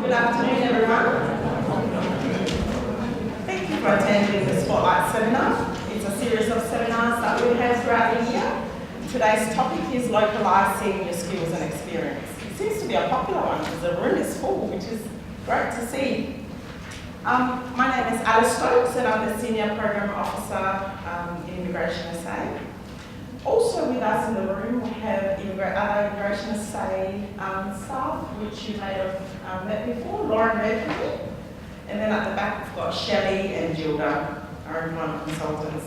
Good afternoon, everyone. Thank you for attending the Spotlight Seminar. It's a series of seminars that we have throughout the year. Today's topic is localising your skills and experience. It seems to be a popular one because the room is full, which is great to see. My name is Alice Stokes and I'm the Senior Program Officer in Immigration SA. Also with us in the room we have other Immigration SA staff, which you may have met before, Lauren Redford. And then at the back we've got Shelley and Gilda, our employment consultants,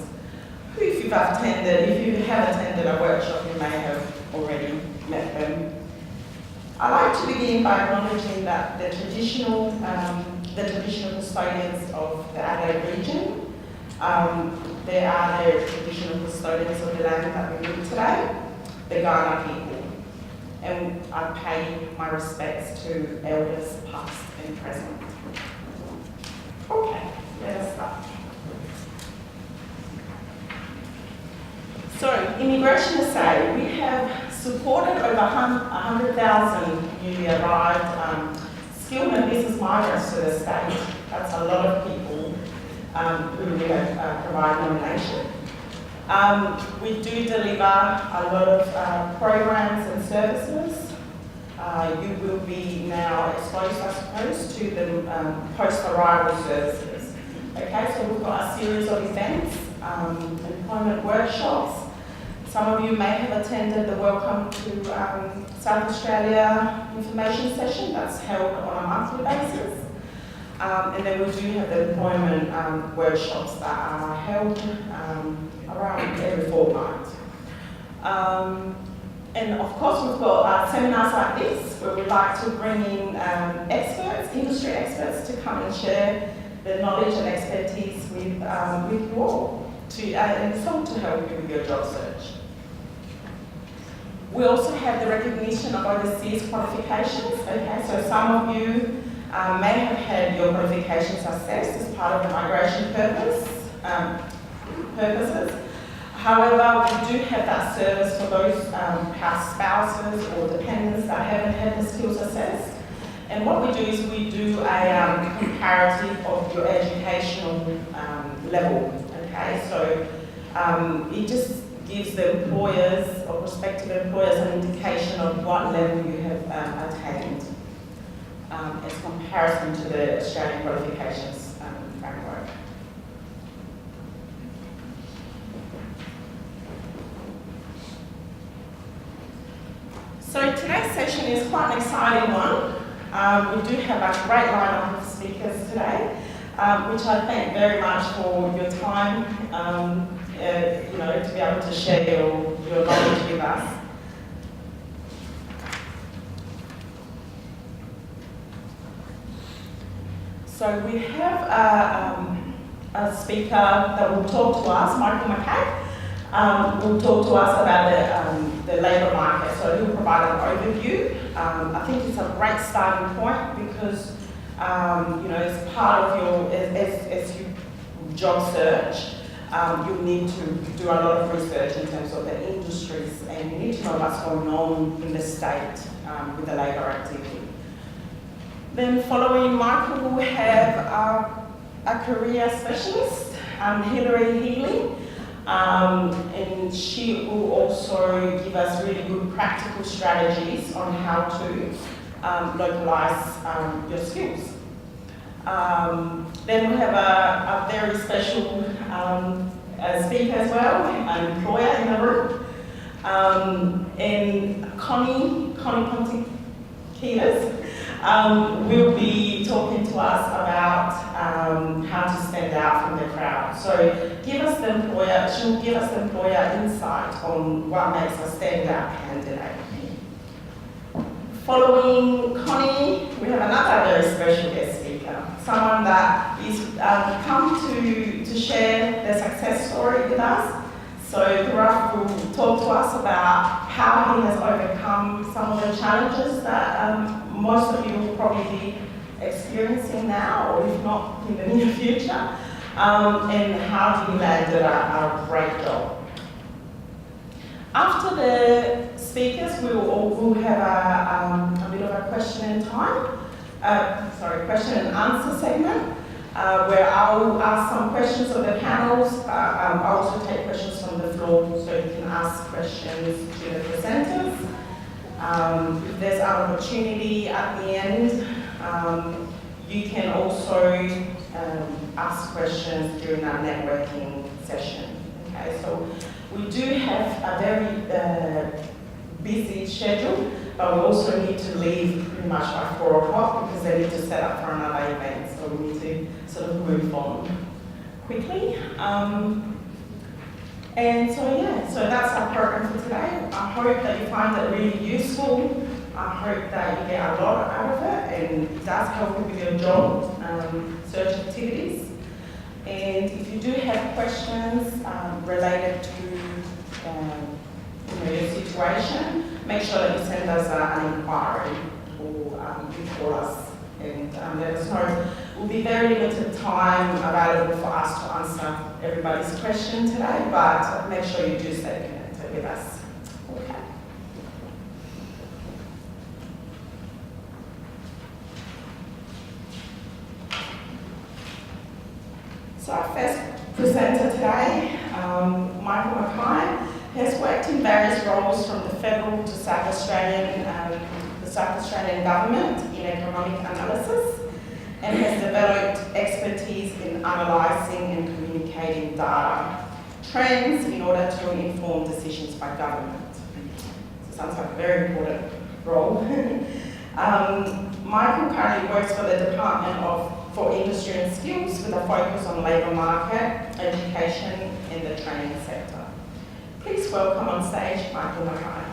who if you have attended a workshop, you may have already met them. I'd like to begin by acknowledging that the traditional custodians of the Adelaide region, they are the traditional custodians of the land that we live today, the Kaurna people. And I pay my respects to elders past and present. Okay, let us start. So, Immigration SA, we have supported over 100,000 newly arrived skilled and business migrants to the state. That's a lot of people who we have provide nomination. We do deliver a lot of programs and services. You will be now exposed, I suppose, to the post-arrival services. Okay, so we've got a series of events, employment workshops. Some of you may have attended the Welcome to South Australia information session that's held on a monthly basis. And then we do have the employment workshops that are held around every fortnight. And of course we've got seminars like this where we like to bring in experts, industry experts, to come and share their knowledge and expertise with you all, and some to help you with your job search. We also have the recognition of overseas qualifications. Okay, so some of you may have had your qualifications assessed as part of the migration purposes. However, we do have that service for those past spouses or dependents that haven't had the skills assessed. And what we do is we do a comparative of your educational level. Okay, so it just gives the employers or prospective employers an indication of what level you have attained as comparison to the Australian qualifications framework. So today's session is quite an exciting one. We do have a great lineup of speakers today, which I thank very much for your time, to be able to share your knowledge with us. So we have a speaker that will talk to us, Michael McKay, will talk to us about the labour market. So he'll provide an overview. I think it's a great starting point because, as part of your, as you job search, you'll need to do a lot of research in terms of the industries, and you need to know what's going on in the state with the labour activity. Then following Michael, we'll have a career specialist, Hilary Healy, and she will also give us really good practical strategies on how to localise your skills. Then we have a very special speaker as well, an employer in the room, and Connie Pontikinas will be talking to us about how to stand out from the crowd. So she'll give us the employer insight on what makes a standout candidate. Following Connie, we have another very special guest speaker, someone that is come to share their success story with us. So Gareth will talk to us about how he has overcome some of the challenges that most of you will probably be experiencing now, or if not in the near future, and how he landed a great job. After the speakers, we'll have a bit of a question and time. question and answer segment, where I'll ask some questions of the panels. I'll also take questions from the floor, so you can ask questions to the presenters. If there's an opportunity at the end, you can also ask questions during our networking session. Okay, so we do have a very busy schedule, but we also need to leave pretty much by 4 o'clock because they need to set up for another event, so we need to sort of move on quickly. And so yeah, so that's our program for today. I hope that you find it really useful. I hope that you get a lot out of it, and it does help you with your job search activities. And if you do have questions related to your situation, make sure that you send us an inquiry, or you call us and let us know. Will be very limited time available for us to answer everybody's question today, but make sure you do stay connected with us. Okay. So our first presenter today, Michael Mackay, has worked in various roles from the federal to South Australian, the South Australian government in economic analysis, and has developed expertise in analysing and communicating data trends in order to inform decisions by government. So sounds like a very important role. Michael currently works for the Department for Industry and Skills with a focus on labour market, education and the training sector. Please welcome on stage Michael Mackay.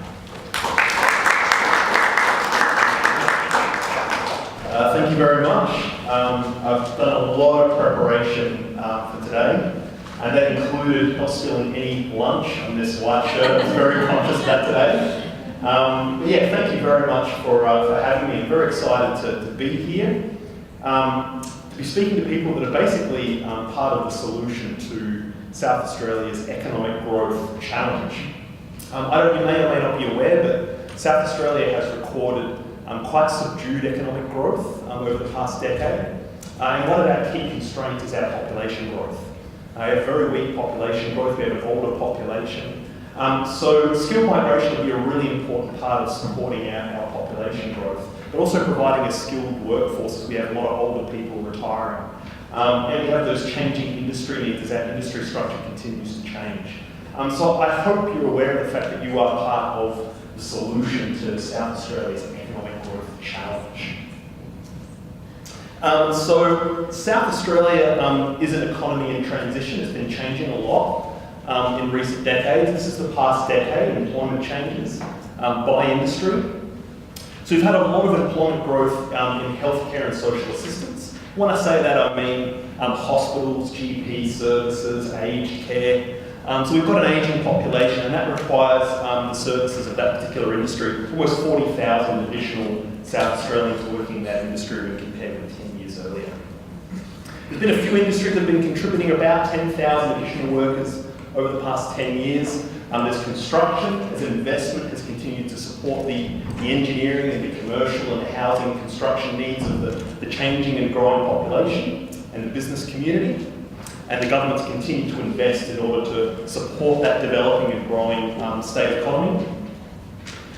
Thank you very much. I've done a lot of preparation for today, and that included not spilling any lunch on this white shirt. I was very conscious of that today. But yeah, thank you very much for having me. I'm very excited to be here, to be speaking to people that are basically part of the solution to South Australia's economic growth challenge. You may or may not be aware, but South Australia has recorded quite subdued economic growth over the past decade. And one of our key constraints is our population growth. We have very weak population growth, we have an older population. So skill migration will be a really important part of supporting our population growth, but also providing a skilled workforce as we have a lot of older people retiring. And we have those changing industry needs as our industry structure continues to change. So I hope you're aware of the fact that you are part of the solution to South Australia's economic growth challenge. So South Australia is an economy in transition. It's been changing a lot in recent decades. This is the past decade, employment changes by industry. So we've had a lot of employment growth in healthcare and social assistance. When I say that, I mean hospitals, GP services, aged care. So we've got an ageing population, and that requires the services of that particular industry. Almost 40,000 additional South Australians working in that industry when compared with 10 years earlier. There's been a few industries that have been contributing about 10,000 additional workers over the past 10 years. There's construction as an investment has continued to support the engineering and the commercial and the housing and construction needs of the changing and growing population and the business community. And the government's continued to invest in order to support that developing and growing state economy.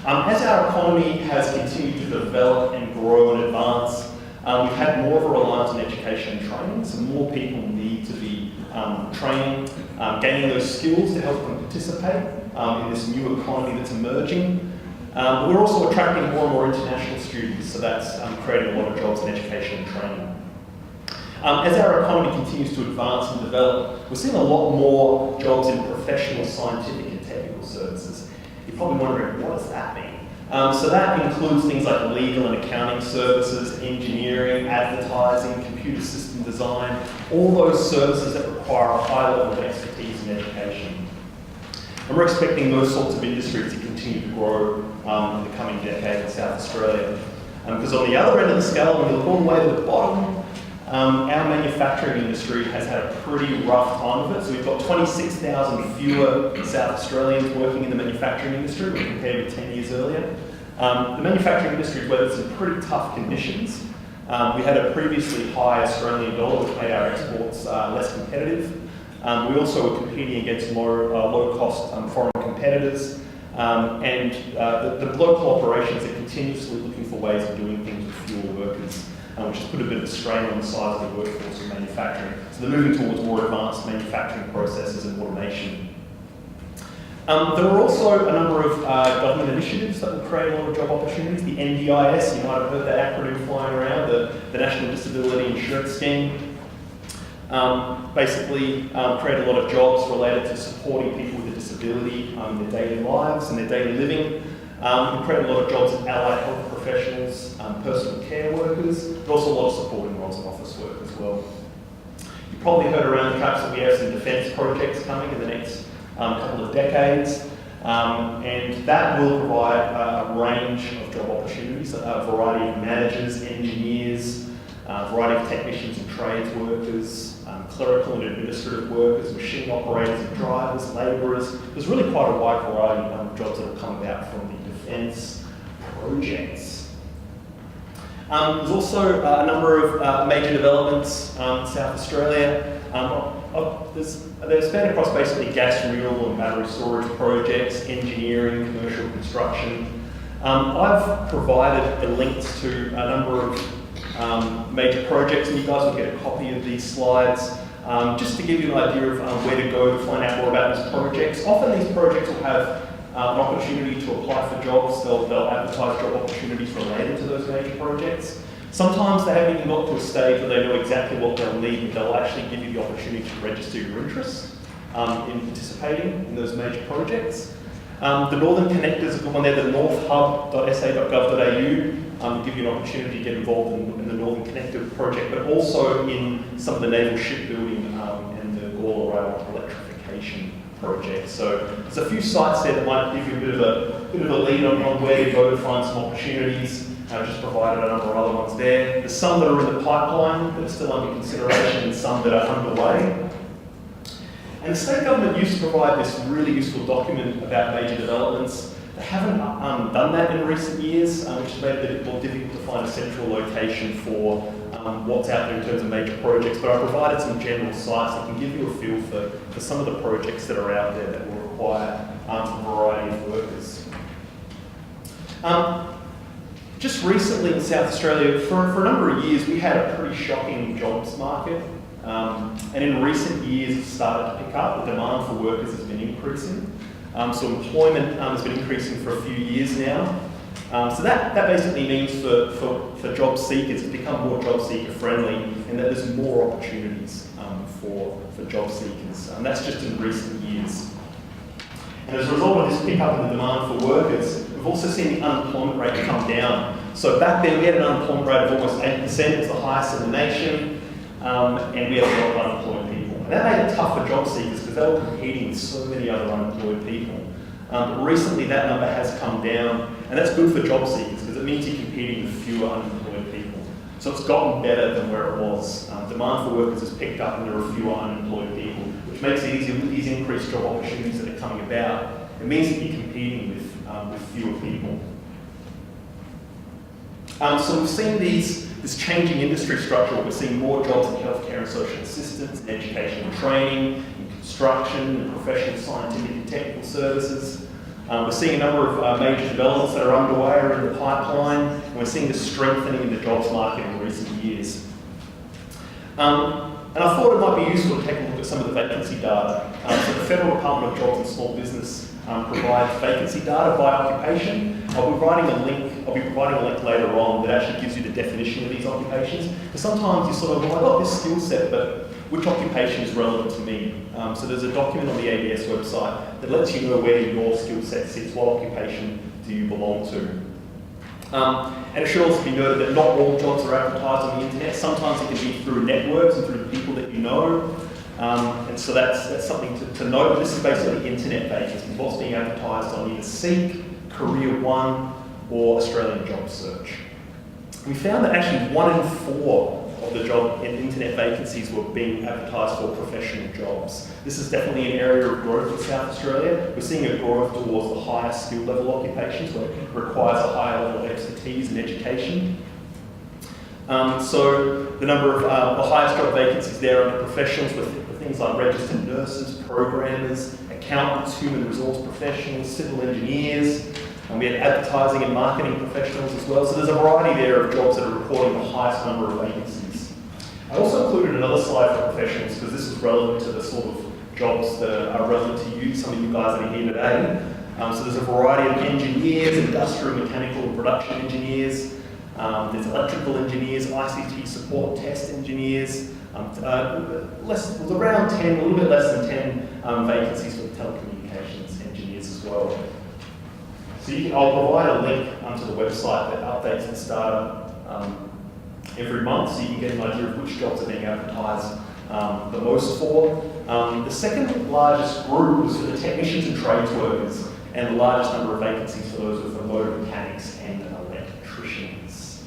As our economy has continued to develop and grow and advance, we've had more of a reliance on education and training, so more people need to be training, gaining those skills to help them participate in this new economy that's emerging. We're also attracting more and more international students, so that's creating a lot of jobs in education and training. As our economy continues to advance and develop, we're seeing a lot more jobs in professional, scientific and technical services. You're probably wondering, what does that mean? So that includes things like legal and accounting services, engineering, advertising, computer system design, all those services that require a high level of expertise in education. And we're expecting those sorts of industries to continue to grow in the coming decade in South Australia. Because on the other end of the scale, when you look all the way to the bottom, our manufacturing industry has had a pretty rough time of it. So we've got 26,000 fewer South Australians working in the manufacturing industry when compared with 10 years earlier. The manufacturing industry has weathered some pretty tough conditions. We had a previously high Australian dollar, which made our exports less competitive. We also were competing against low-cost foreign competitors, and the local operations are continuously looking for ways of doing things with fewer workers, which has put a bit of a strain on the size of the workforce in manufacturing. So they're moving towards more advanced manufacturing processes and automation. There were also a number of government initiatives that will create a lot of job opportunities. The NDIS, you might have heard that acronym flying around, the National Disability Insurance Scheme. Basically create a lot of jobs related to supporting people with a disability in their daily lives and their daily living. We create a lot of jobs in allied health professionals, personal care workers, but also a lot of supporting roles in office work as well. You probably heard around the traps that we have some defence projects coming in the next couple of decades, and that will provide a range of job opportunities, a variety of managers, engineers, a variety of technicians and trades workers, clerical and administrative workers, machine operators and drivers, labourers. There's really quite a wide variety of jobs that will come about from the defence projects. There's also a number of major developments in South Australia. They're span across basically gas, renewable and battery storage projects, engineering, commercial construction. I've provided the links to a number of major projects, and you guys will get a copy of these slides just to give you an idea of where to go to find out more about these projects. Often these projects will have an opportunity to apply for jobs. They'll advertise job opportunities related to those major projects. Sometimes they haven't even got to a stage where they know exactly what they'll need, but they'll actually give you the opportunity to register your interest in participating in those major projects. The Northern Connectors have got one there, the northhub.sa.gov.au, will give you an opportunity to get involved in the Northern Connector project, but also in some of the naval shipbuilding and the Gawler Rail electrification project. So there's a few sites there that might give you a bit of a lead on where to go to find some opportunities. I've just provided a number of other ones there. There's some that are in the pipeline that are still under consideration and some that are underway. And the state government used to provide this really useful document about major developments. They haven't done that in recent years, which has made it a bit more difficult to find a central location for what's out there in terms of major projects. But I provided some general sites that can give you a feel for some of the projects that are out there that will require a variety of workers. Just recently in South Australia, for a number of years, we had a pretty shocking jobs market. And in recent years, it's started to pick up. The demand for workers has been increasing. So employment has been increasing for a few years now. So that basically means for job seekers, it's become more job seeker friendly, and that there's more opportunities for job seekers. And that's just in recent years. And as a result of this pickup in the demand for workers, we've also seen the unemployment rate come down. So back then we had an unemployment rate of almost 8%, it's the highest in the nation, and we had a lot of unemployed people. And that made it tough for job seekers because they were competing with so many other unemployed people. But recently that number has come down, and that's good for job seekers because it means you're competing with fewer unemployed people. So it's gotten better than where it was. Demand for workers has picked up and there are fewer unemployed people, which makes it easier with these increased job opportunities that are coming about. It means that you're competing with fewer people. So we've seen this changing industry structure. We're seeing more jobs in healthcare and social assistance, in education and training, in construction, and professional, scientific and technical services. We're seeing a number of major developments that are underway or in the pipeline, and we're seeing the strengthening in the jobs market in recent years. And I thought it might be useful to take a look at some of the vacancy data. So the Federal Department of Jobs and Small Business provides vacancy data by occupation. I'll be providing a link later on that actually gives you the definition of these occupations. Because sometimes you sort of, well, I've got this skill set, but which occupation is relevant to me? So there's a document on the ABS website that lets you know where your skill set sits, what occupation do you belong to. And it should also be noted that not all jobs are advertised on the internet. Sometimes it can be through networks and through people that you know. And so that's something to note. This is basically internet vacancies, what's being advertised on either Seek, Career One, or Australian Job Search. We found that actually 1 in 4 of the job and internet vacancies were being advertised for professional jobs. This is definitely an area of growth in South Australia. We're seeing a growth towards the higher skill level occupations where it requires a higher level of expertise and education. So the number of the highest job vacancies there are professionals with things like registered nurses, programmers, accountants, human resource professionals, civil engineers, and we have advertising and marketing professionals as well. So there's a variety there of jobs that are reporting the highest number of vacancies. I also included another slide for professionals because this is relevant to the sort of jobs that are relevant to you, some of you guys that are here today. So there's a variety of engineers, industrial, mechanical, and production engineers. There's electrical engineers, ICT support, test engineers. It was around 10, a little bit less than 10 vacancies for telecommunications engineers as well. So I'll provide a link to the website that updates this data every month, so you can get an idea of which jobs are being advertised the most for. The second largest group was for the technicians and trades workers, and the largest number of vacancies for those with motor mechanics and electricians.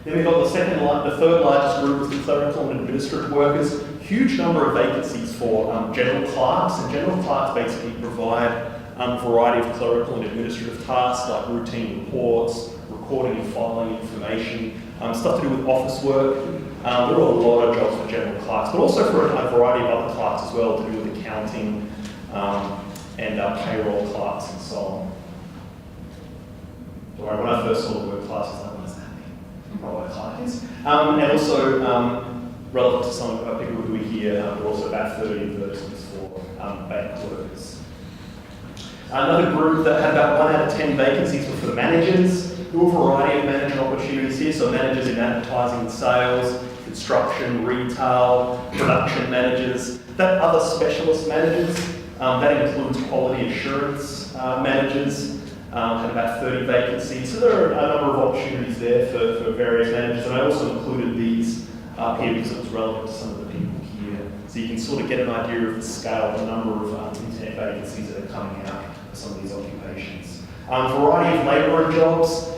Then we've got the third largest group was the clerical and administrative workers. Huge number of vacancies for general clerks, and general clerks basically provide a variety of clerical and administrative tasks like routine reports, recording and filing information, stuff to do with office work. There are a lot of jobs for general clerks, but also for a variety of other clerks as well, to do with accounting and payroll clerks and so on. Don't worry, when I first saw the word clerks, I was like, what does that mean? What a clerk is. And also, relevant to some of the people who are here, there are also about 30 advertisements for bank workers. Another group that had about 1 out of 10 vacancies were for the managers. There were a variety of manager opportunities here, so managers in advertising and sales, construction, retail, production managers, that other specialist managers, that includes quality assurance managers, had about 30 vacancies. So there are a number of opportunities there for various managers, and I also included these here because it was relevant to some of the people here. So you can sort of get an idea of the scale, the number of internet vacancies that are coming out for some of these occupations. Variety of labourer jobs.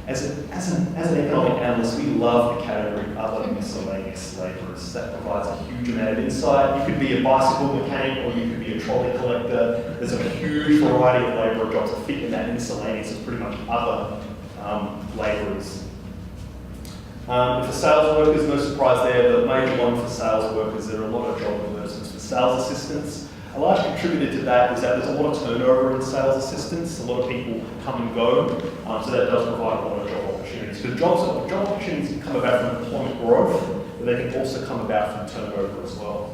As an economic analyst, we love the category other miscellaneous labourers. That provides a huge amount of insight. You could be a bicycle mechanic or you could be a trolley collector. There's a huge variety of labourer jobs that fit in that miscellaneous as pretty much other labourers. For sales workers, no surprise there, the major one for sales workers, there are a lot of job advertisements for sales assistants. A large contributor to that is that there's a lot of turnover in sales assistants. A lot of people come and go, so that does provide a lot of job opportunities. Because job opportunities can come about from employment growth, but they can also come about from turnover as well.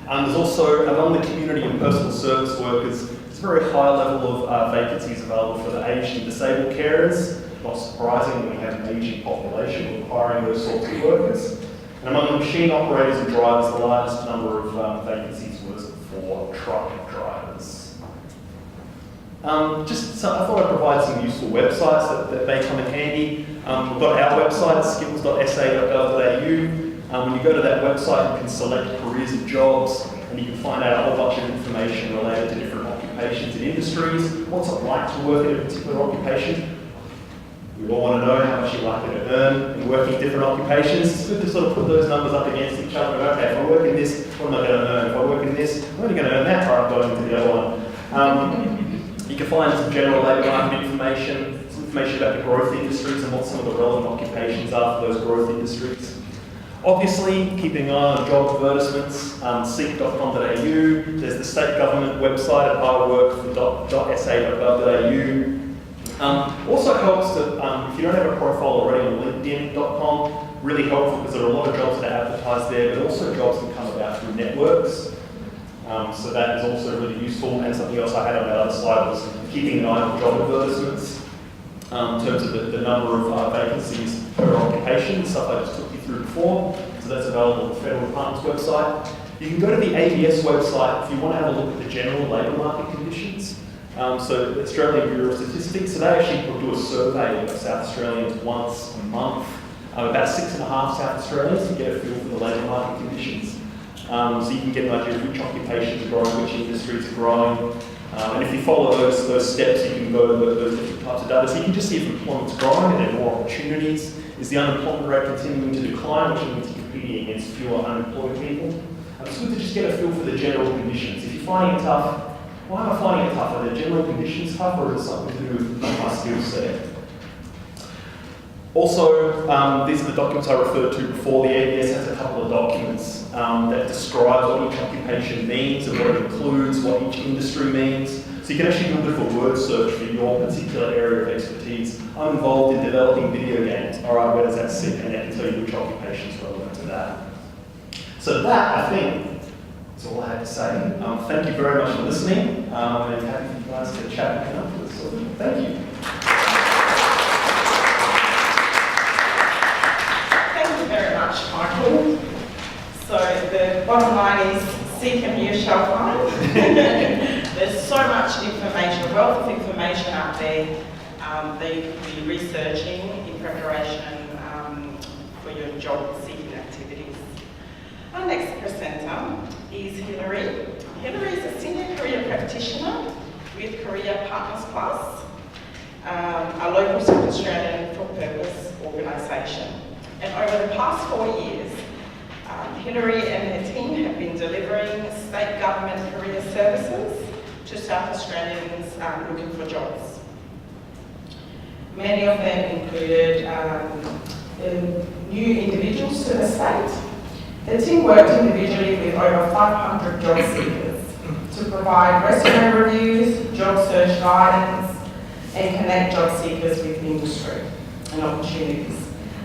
There's also, among the community and personal service workers, there's a very high level of vacancies available for the aged and disabled carers. Not surprising when we have an ageing population requiring those sorts of workers. And among the machine operators and drivers, the largest number of vacancies was for truck drivers. So I thought I'd provide some useful websites that may come in handy. We've got our website, skills.sa.gov.au. When you go to that website, you can select careers and jobs, and you can find out a whole bunch of information related to different occupations and industries. What's it like to work in a particular occupation? We all want to know how much you're likely to earn in working different occupations. It's good to sort of put those numbers up against each other. Okay, if I work in this, what am I going to earn? If I work in this, I'm only going to earn that, or I'm going to the other one. You can find some general labour market information, some information about the growth industries and what some of the relevant occupations are for those growth industries. Obviously, keeping an eye on job advertisements, seek.com.au. There's the state government website at iwork.sa.gov.au. Also helps that if you don't have a profile already on linkedin.com, really helpful because there are a lot of jobs that are advertised there, but also jobs that come about through networks. So that is also really useful. And something else I had on that other slide was keeping an eye on job advertisements in terms of the number of vacancies per occupation, stuff I just took you through before. So that's available on the Federal Department's website. You can go to the ABS website if you want to have a look at the general labour market conditions. So the Australian Bureau of Statistics, so they actually do a survey of South Australians once a month, about 6.5 South Australians to get a feel for the labour market conditions. So you can get an idea of which occupations are growing, which industries are growing. And if you follow those steps, you can go to those different types of data. So you can just see if employment's growing and there are more opportunities. Is the unemployment rate continuing to decline, which means you're competing against fewer unemployed people? It's good to just get a feel for the general conditions. If you're finding it tough, why am I finding it tough? Are the general conditions tough, or is it something to do with my skill set? Also, these are the documents I referred to before. The ABS has a couple of documents that describe what each occupation means and what it includes, what each industry means. So you can actually do a bit of a word search for your particular area of expertise. I'm involved in developing video games. All right, where does that sit? And I can tell you which occupation is relevant to that. So that, I think, is all I had to say. Thank you very much for listening, and happy for you guys to chat with me afterwards. So thank you. Thank you very much, Michael. So the bottom line is seek and you shall find. There's so much information, a wealth of information out there that you could be researching in preparation for your job seeking activities. Our next presenter is Hilary. Hilary is a senior career practitioner with Career Partners Plus, a local South Australian for-purpose organisation. And over the past 4 years, Hilary and her team have been delivering state government career services to South Australians looking for jobs. Many of them included new individuals to the state. The team worked individually with over 500 job seekers to provide resume reviews, job search guidance, and connect job seekers with industry and opportunities.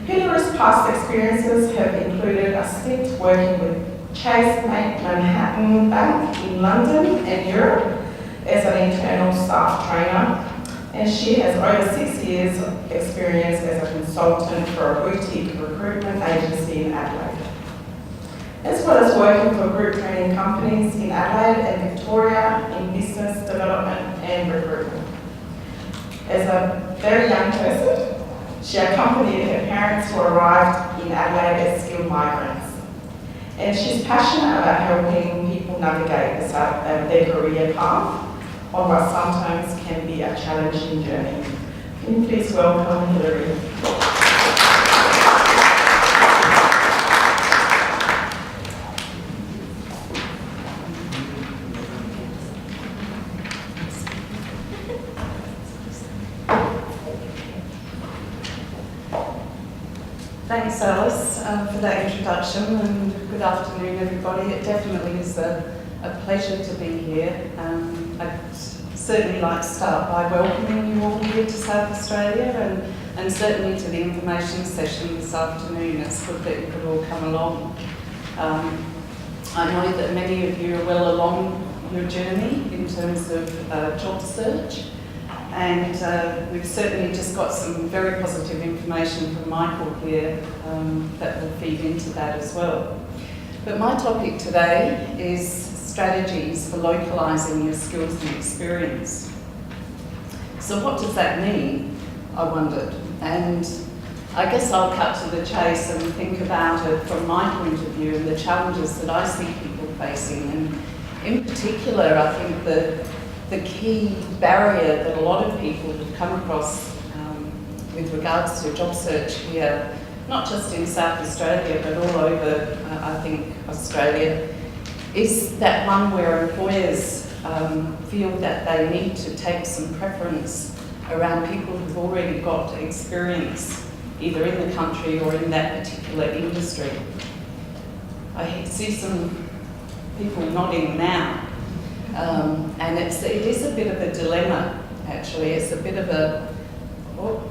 Hilary's past experiences have included a stint working with Chase Manhattan Bank in London and Europe as an internal staff trainer, and she has over 6 years of experience as a consultant for a boutique recruitment agency in Adelaide, as well as working for group training companies in Adelaide and Victoria in business development and recruitment. As a very young person, she accompanied her parents who arrived in Adelaide as skilled migrants. And she's passionate about helping people navigate their career path on what sometimes can be a challenging journey. Can you please welcome Hilary? Thanks, Alice, for that introduction, and good afternoon, everybody. It definitely is a pleasure to be here. I'd certainly like to start by welcoming you all here to South Australia and certainly to the information session this afternoon. It's good that you could all come along. I know that many of you are well along your journey in terms of job search. And we've certainly just got some very positive information from Michael here that will feed into that as well. But my topic today is strategies for localising your skills and experience. So what does that mean, I wondered? And I guess I'll cut to the chase and think about it from my point of view and the challenges that I see people facing. And in particular, I think the key barrier that a lot of people have come across with regards to job search here, not just in South Australia, but all over, I think, Australia, is that one where employers feel that they need to take some preference around people who've already got experience, either in the country or in that particular industry. I see some people nodding now. And it is a bit of a dilemma, actually. It's a bit of a, oh,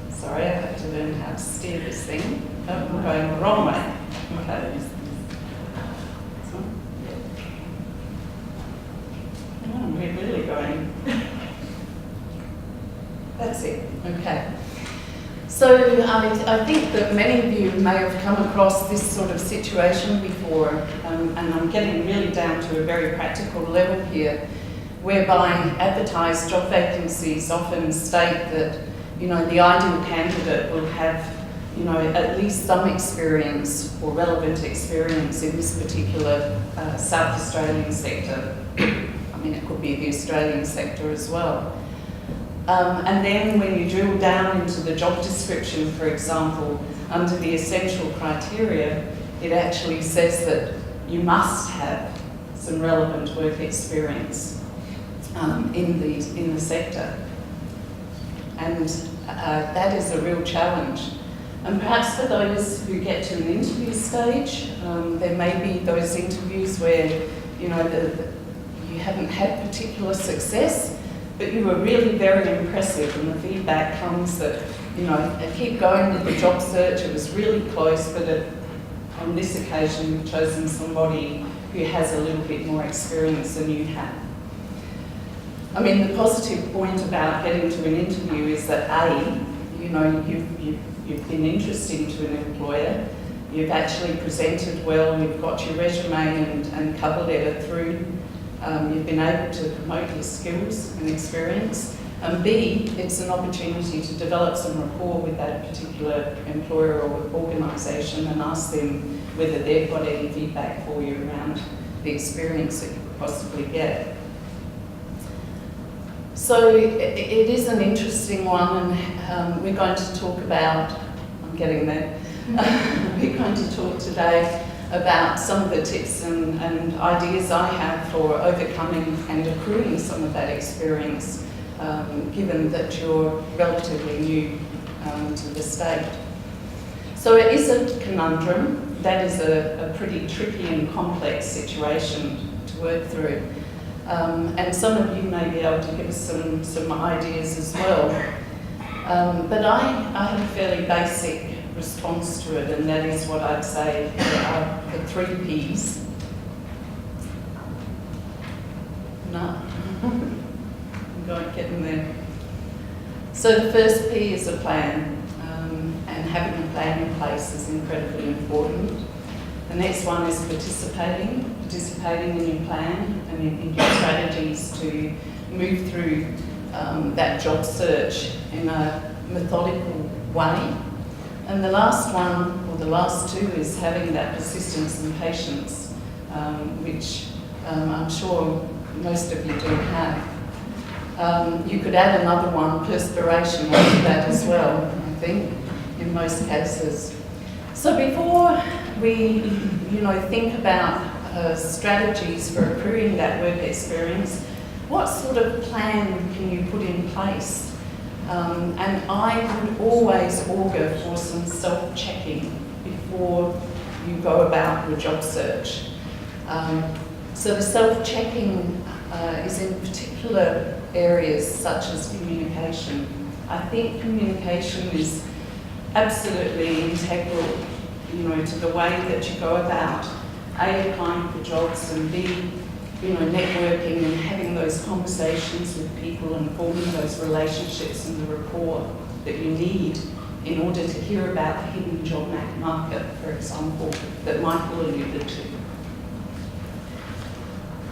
sorry, I have to learn how to steer this thing. Oh, I'm going the wrong way. Okay. Oh, we're really going. That's it, okay. So I think that many of you may have come across this sort of situation before, and I'm getting really down to a very practical level here, whereby advertised job vacancies often state that, you know, the ideal candidate will have, you know, at least some experience or relevant experience in this particular South Australian sector. I mean, it could be the Australian sector as well. And then when you drill down into the job description, for example, under the essential criteria, it actually says that you must have some relevant work experience in the sector. And that is a real challenge And perhaps for those who get to an interview stage, there may be those interviews where, you know, you haven't had particular success, but you were really very impressive, and the feedback comes that, you know, keep going with the job search. It was really close, but on this occasion you've chosen somebody who has a little bit more experience than you have. I mean, the positive point about getting to an interview is that A, you know, you've been interesting to an employer, you've actually presented well, you've got your resume and cover letter through, you've been able to promote your skills and experience, and B, it's an opportunity to develop some rapport with that particular employer or organisation and ask them whether they've got any feedback for you around the experience that you could possibly get. So it is an interesting one, and we're going to talk about, I'm getting there, we're going to talk today about some of the tips and ideas I have for overcoming and accruing some of that experience, given that you're relatively new to the state. So it is a conundrum. That is a pretty tricky and complex situation to work through. And some of you may be able to give us some ideas as well. But I have a fairly basic response to it, and that is what I'd say are the 3 Ps. No, I'm getting there. So the first P is a plan, and having a plan in place is incredibly important. The next one is participating in your plan and in your strategies to move through that job search in a methodical way. And the last one, or the last 2, is having that persistence and patience, which I'm sure most of you do have. You could add another one, perspiration, onto that as well, I think, in most cases. So before we, you know, think about strategies for accruing that work experience, what sort of plan can you put in place? And I would always augur for some self-checking before you go about your job search. So the self-checking is in particular areas such as communication. I think communication is absolutely integral, you know, to the way that you go about A, applying for jobs, and B, you know, networking and having those conversations with people and forming those relationships and the rapport that you need in order to hear about the hidden job market, for example, that Michael alluded to.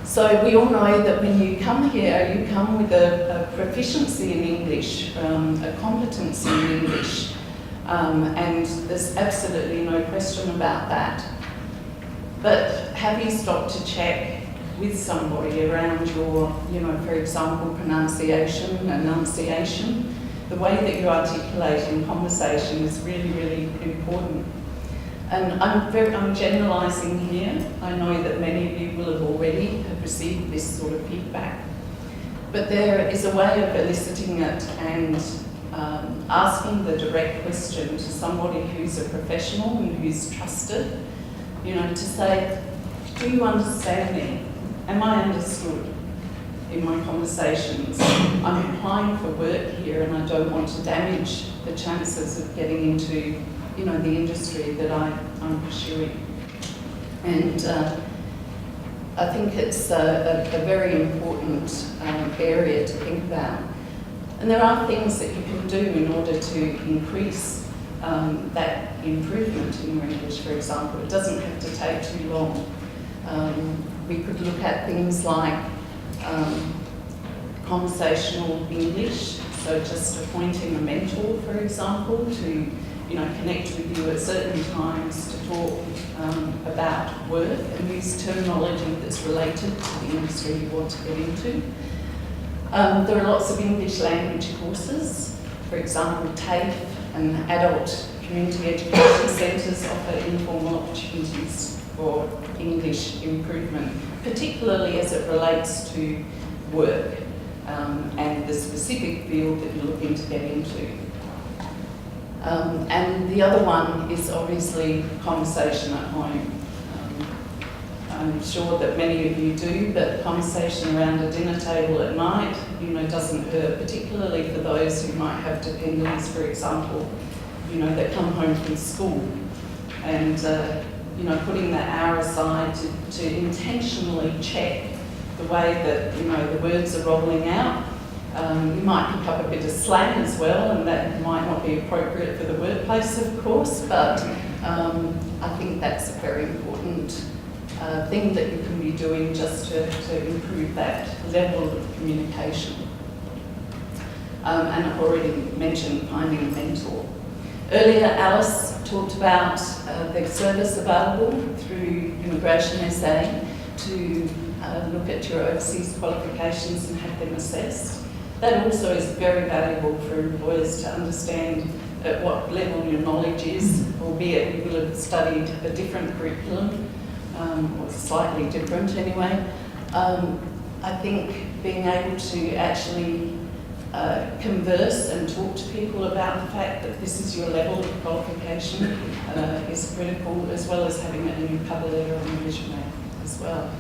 So we all know that when you come here, you come with a proficiency in English, a competency in English, and there's absolutely no question about that. But have you stopped to check with somebody around your, you know, for example, pronunciation, enunciation? The way that you articulate in conversation is really, really important. And I'm generalising here. I know that many of you will have already received this sort of feedback. But there is a way of eliciting it and asking the direct question to somebody who's a professional and who's trusted, you know, to say, do you understand me? Am I understood in my conversations? I'm applying for work here and I don't want to damage the chances of getting into, you know, the industry that I'm pursuing. And I think it's a very important area to think about. And there are things that you can do in order to increase that improvement in your English, for example. It doesn't have to take too long. We could look at things like conversational English, so just appointing a mentor, for example, to, you know, connect with you at certain times to talk about work and use terminology that's related to the industry you want to get into. There are lots of English language courses. For example, TAFE and adult community education centres offer informal opportunities for English improvement, particularly as it relates to work and the specific field that you're looking to get into. And the other one is obviously conversation at home. I'm sure that many of you do, but conversation around a dinner table at night, doesn't hurt, particularly for those who might have dependents, for example, that come home from school. And, putting that hour aside to intentionally check the way that, the words are rolling out. You might pick up a bit of slang as well, and that might not be appropriate for the workplace, of course, but I think that's a very important thing that you can be doing just to improve that level of communication. And I've already mentioned finding a mentor. Earlier, Alice talked about the service available through Immigration SA to look at your overseas qualifications and have them assessed. That also is very valuable for employers to understand at what level your knowledge is, albeit you will have studied a different curriculum, or slightly different anyway. I think being able to actually converse and talk to people about the fact that this is your level of qualification is critical, as well as having it in your cover letter and your resume as well.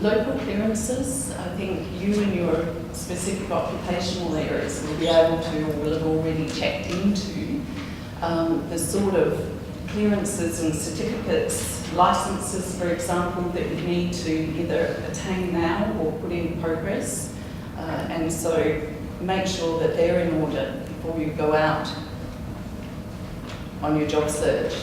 Local clearances, I think you and your specific occupational areas will be able to, or will have already checked into, the sort of clearances and certificates, licenses, for example, that you need to either attain now or put in progress. And so make sure that they're in order before you go out on your job search.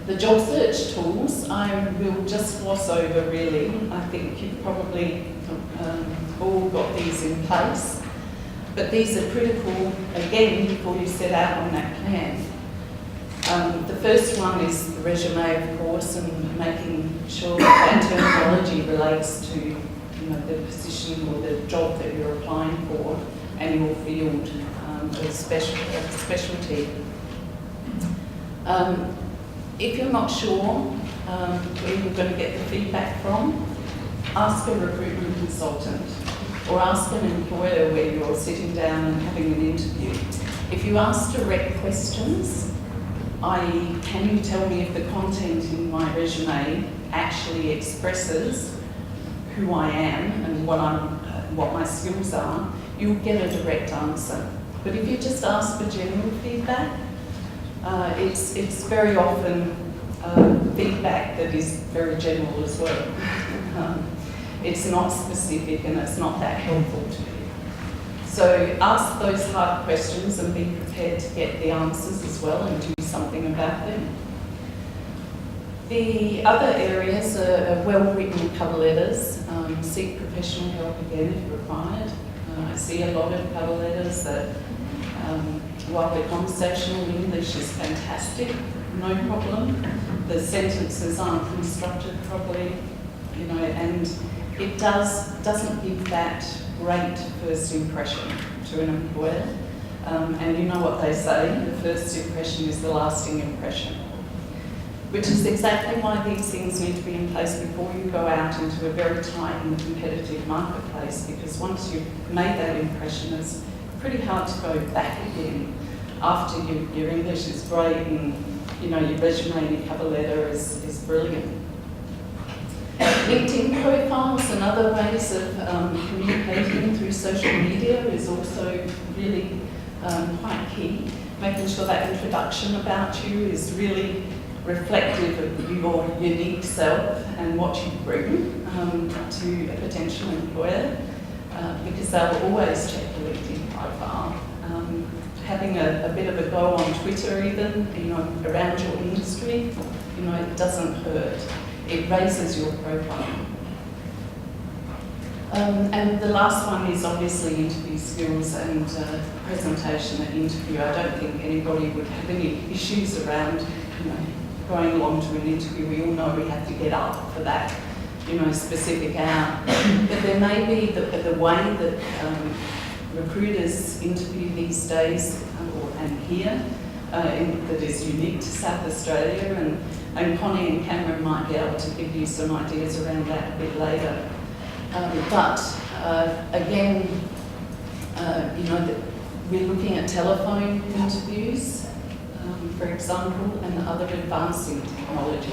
The job search tools, I will just gloss over really. I think you've probably all got these in place. But these are critical, again, before you set out on that plan. The first one is the resume, of course, and making sure that terminology relates to the position or the job that you're applying for and your field of specialty. If you're not sure where you're going to get the feedback from, ask a recruitment consultant or ask an employer where you're sitting down and having an interview. If you ask direct questions, i.e., can you tell me if the content in my resume actually expresses who I am and what my skills are, you'll get a direct answer. But if you just ask for general feedback, it's very often feedback that is very general as well. It's not specific and it's not that helpful to you. So ask those hard questions and be prepared to get the answers as well and do something about them. The other areas are well-written cover letters. Seek professional help again if required. I see a lot of cover letters that, while the conversational English is fantastic, no problem, the sentences aren't constructed properly, and it doesn't give that great first impression to an employer. And you know what they say, the first impression is the lasting impression. Which is exactly why these things need to be in place before you go out into a very tight and competitive marketplace, because once you've made that impression, it's pretty hard to go back again after your English is great and your resume and your cover letter is brilliant. LinkedIn profiles and other ways of communicating through social media is also really quite key. Making sure that introduction about you is really reflective of your unique self and what you bring to a potential employer, because they'll always check your LinkedIn profile. Having a bit of a go on Twitter even, around your industry, it doesn't hurt. It raises your profile. And the last one is obviously interview skills and presentation at interview. I don't think anybody would have any issues around, going along to an interview. We all know we have to get up for that, specific hour. But there may be the way that recruiters interview these days and here that is unique to South Australia, and Connie and Cameron might be able to give you some ideas around that a bit later. But again, We're looking at telephone interviews, for example, and other advancing technology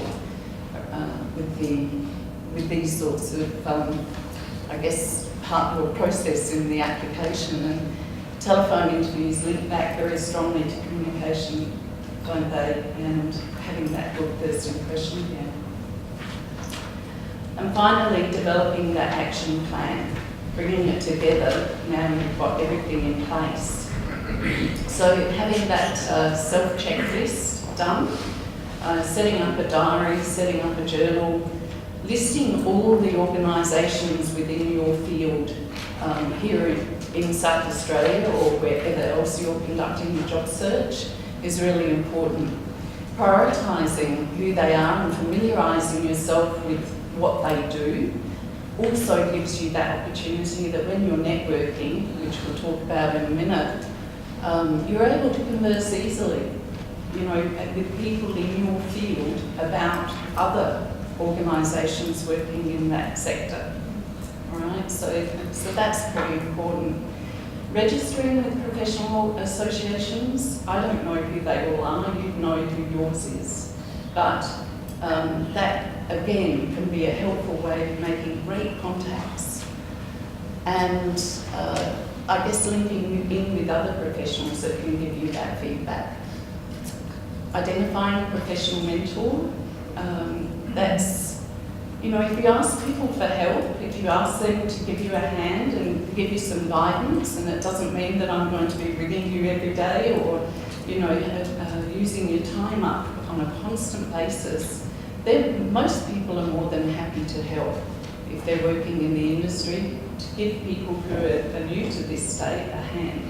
with these sorts of, I guess, part or process in the application. And telephone interviews link back very strongly to communication, don't they? And having that good first impression here. And finally, developing that action plan, bringing it together now you've got everything in place. So having that self-checklist done, setting up a diary, setting up a journal, listing all the organisations within your field here in South Australia or wherever else you're conducting your job search is really important. Prioritising who they are and familiarising yourself with what they do also gives you that opportunity that when you're networking, which we'll talk about in a minute, you're able to converse easily, you know, with people in your field about other organisations working in that sector. All right, so that's pretty important. Registering with professional associations, I don't know who they all are, you know who yours is, but that again can be a helpful way of making great contacts and I guess linking in with other professionals that can give you that feedback. Identifying a professional mentor, that's, you know, if you ask people for help, if you ask them to give you a hand and give you some guidance, and it doesn't mean that I'm going to be ringing you every day or, you know, using your time up on a constant basis, then most people are more than happy to help if they're working in the industry, to give people who are new to this state a hand.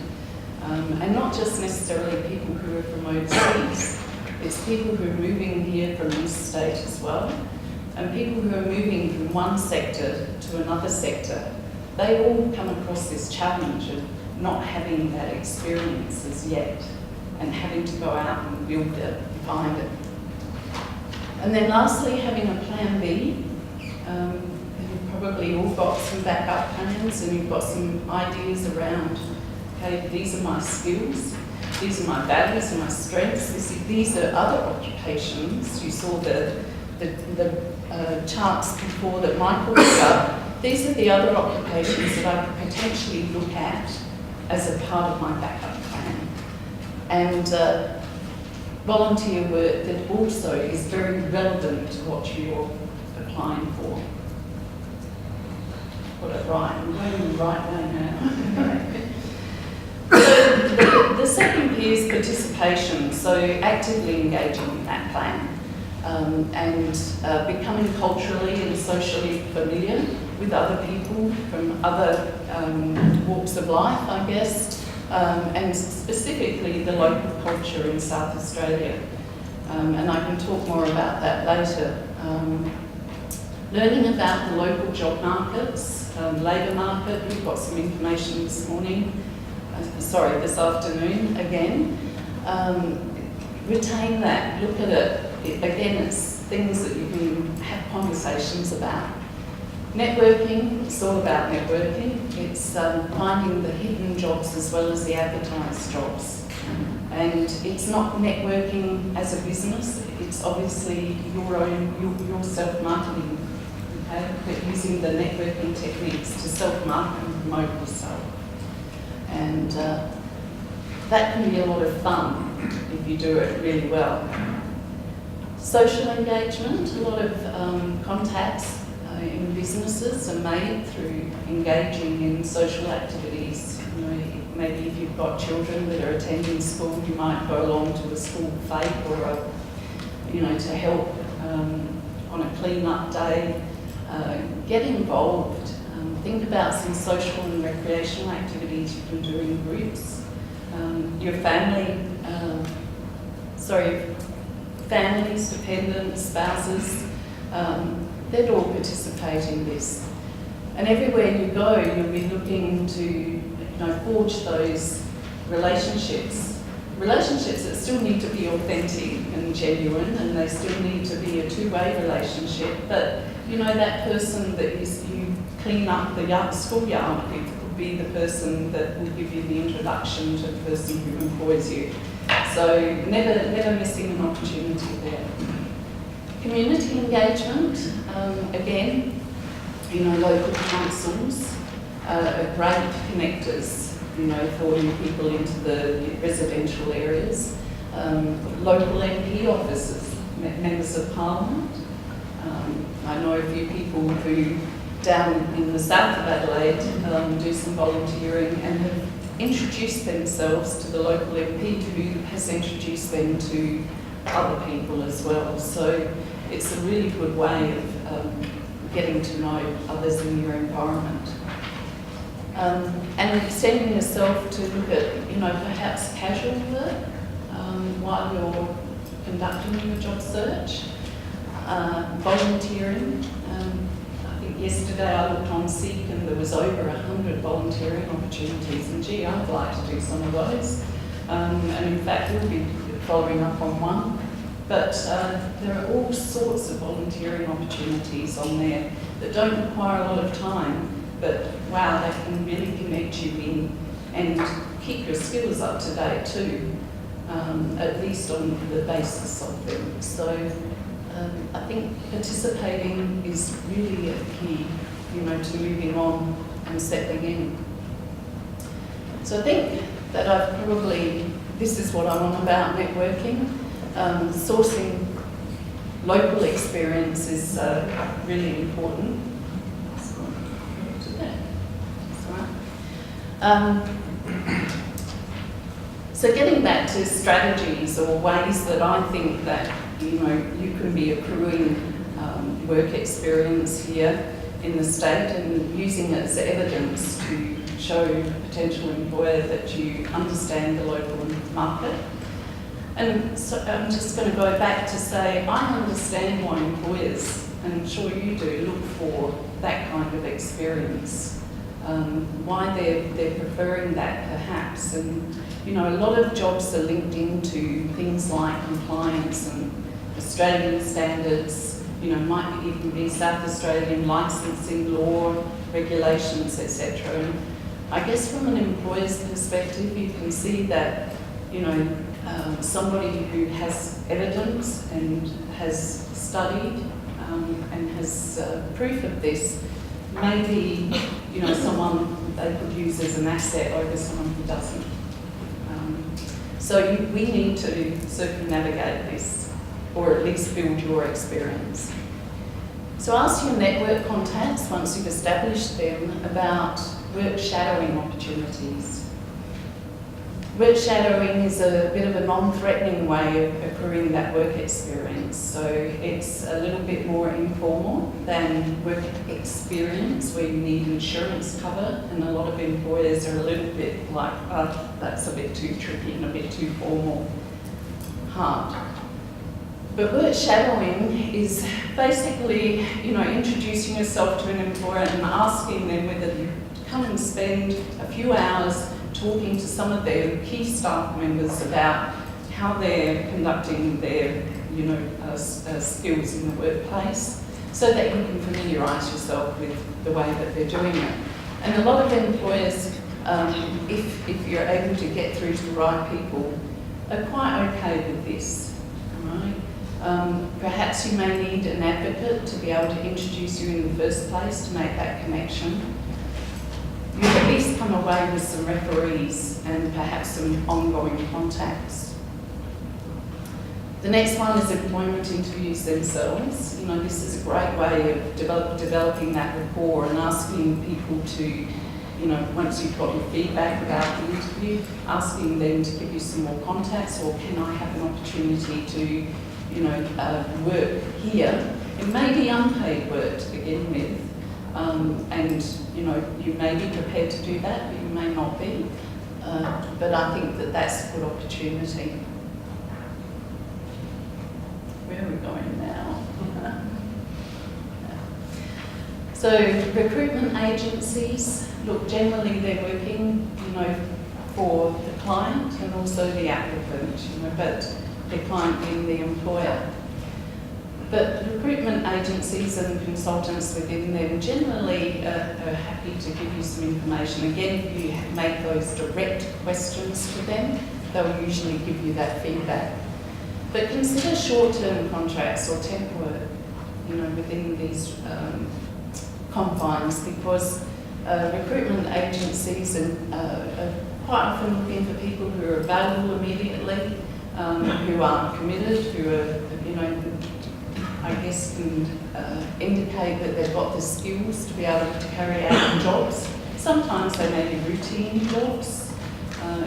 And not just necessarily people who are from overseas, it's people who are moving here from this state as well, and people who are moving from one sector to another sector. They all come across this challenge of not having that experience as yet and having to go out and build it and find it. And then lastly, having a plan B. You've probably all got some backup plans and you've got some ideas around, okay, these are my skills, these are my values and my strengths, these are other occupations. You saw the charts before that Michael put up. These are the other occupations that I could potentially look at as a part of my backup plan. And volunteer work that also is very relevant to what you're applying for. Got it right, I'm going the right way now. So the second P is participation, so actively engaging in that plan and becoming culturally and socially familiar with other people from other walks of life, I guess, and specifically the local culture in South Australia. And I can talk more about that later. Learning about the local job markets, labour market, we've got some information this morning, this afternoon again. Retain that, look at it. Again, it's things that you can have conversations about. Networking, it's all about networking. It's finding the hidden jobs as well as the advertised jobs. And it's not networking as a business, it's obviously your self-marketing, okay? But using the networking techniques to self-market and promote yourself. And that can be a lot of fun if you do it really well. Social engagement, a lot of contacts in businesses are made through engaging in social activities. You know, maybe if you've got children that are attending school, you might go along to a school fete or to help on a clean-up day. Get involved. Think about some social and recreational activities you can do in groups. Your families, dependents, spouses, they'd all participate in this. And everywhere you go, you'll be looking to forge those relationships. Relationships that still need to be authentic and genuine, and they still need to be a two-way relationship. But that person that you clean up the schoolyard with, be the person that will give you the introduction to the person who employs you. So never missing an opportunity there. Community engagement, again, local councils are great connectors, for new people into the residential areas. Local MP offices, members of parliament. I know a few people who down in the south of Adelaide do some volunteering and have introduced themselves to the local MP who has introduced them to other people as well. So it's a really good way of getting to know others in your environment. And extending yourself to look at, perhaps casual work while you're conducting your job search. Volunteering. I think yesterday I looked on Seek and there was over 100 volunteering opportunities, and gee, I'd like to do some of those. And in fact, we'll be following up on one. But there are all sorts of volunteering opportunities on there that don't require a lot of time, but wow, they can really connect you in and keep your skills up to date too, at least on the basis of them. So I think participating is really a key, to moving on and settling in. So I think that I've probably, this is what I'm on about, networking. Sourcing local experience is really important. So getting back to strategies or ways that I think that you can be accruing work experience here in the state and using it as evidence to show a potential employer that you understand the local market. And so I'm just going to go back to say, I understand why employers, and I'm sure you do, look for that kind of experience, why they're preferring that perhaps. And, a lot of jobs are linked into things like compliance and Australian standards, might even be South Australian licensing law, regulations, etc. And I guess from an employer's perspective, you can see that, somebody who has evidence and has studied and has proof of this may be, someone they could use as an asset over someone who doesn't. So we need to circumnavigate this, or at least build your experience. So ask your network contacts, once you've established them, about work shadowing opportunities. Work shadowing is a bit of a non-threatening way of accruing that work experience. So it's a little bit more informal than work experience, where you need insurance cover, and a lot of employers are a little bit like, oh, that's a bit too tricky and a bit too formal, hard. But work shadowing is basically, introducing yourself to an employer and asking them whether you come and spend a few hours talking to some of their key staff members about how they're conducting their, skills in the workplace, so that you can familiarise yourself with the way that they're doing it. And a lot of employers, if you're able to get through to the right people, are quite okay with this, right? Perhaps you may need an advocate to be able to introduce you in the first place to make that connection. You at least come away with some referees and perhaps some ongoing contacts. The next one is employment interviews themselves. This is a great way of developing that rapport and asking people to, once you've got your feedback about the interview, asking them to give you some more contacts, or can I have an opportunity to, work here? It may be unpaid work to begin with. And you may be prepared to do that, but you may not be. But I think that that's a good opportunity. Where are we going now? So recruitment agencies, look, generally they're working, for the client and also the applicant, but the client being the employer. But recruitment agencies and consultants within them generally are happy to give you some information. Again, if you make those direct questions to them, they'll usually give you that feedback. But consider short-term contracts or temp work, within these confines, because recruitment agencies are quite often looking for people who are available immediately, who are committed, who are, I guess can indicate that they've got the skills to be able to carry out jobs. Sometimes they may be routine jobs.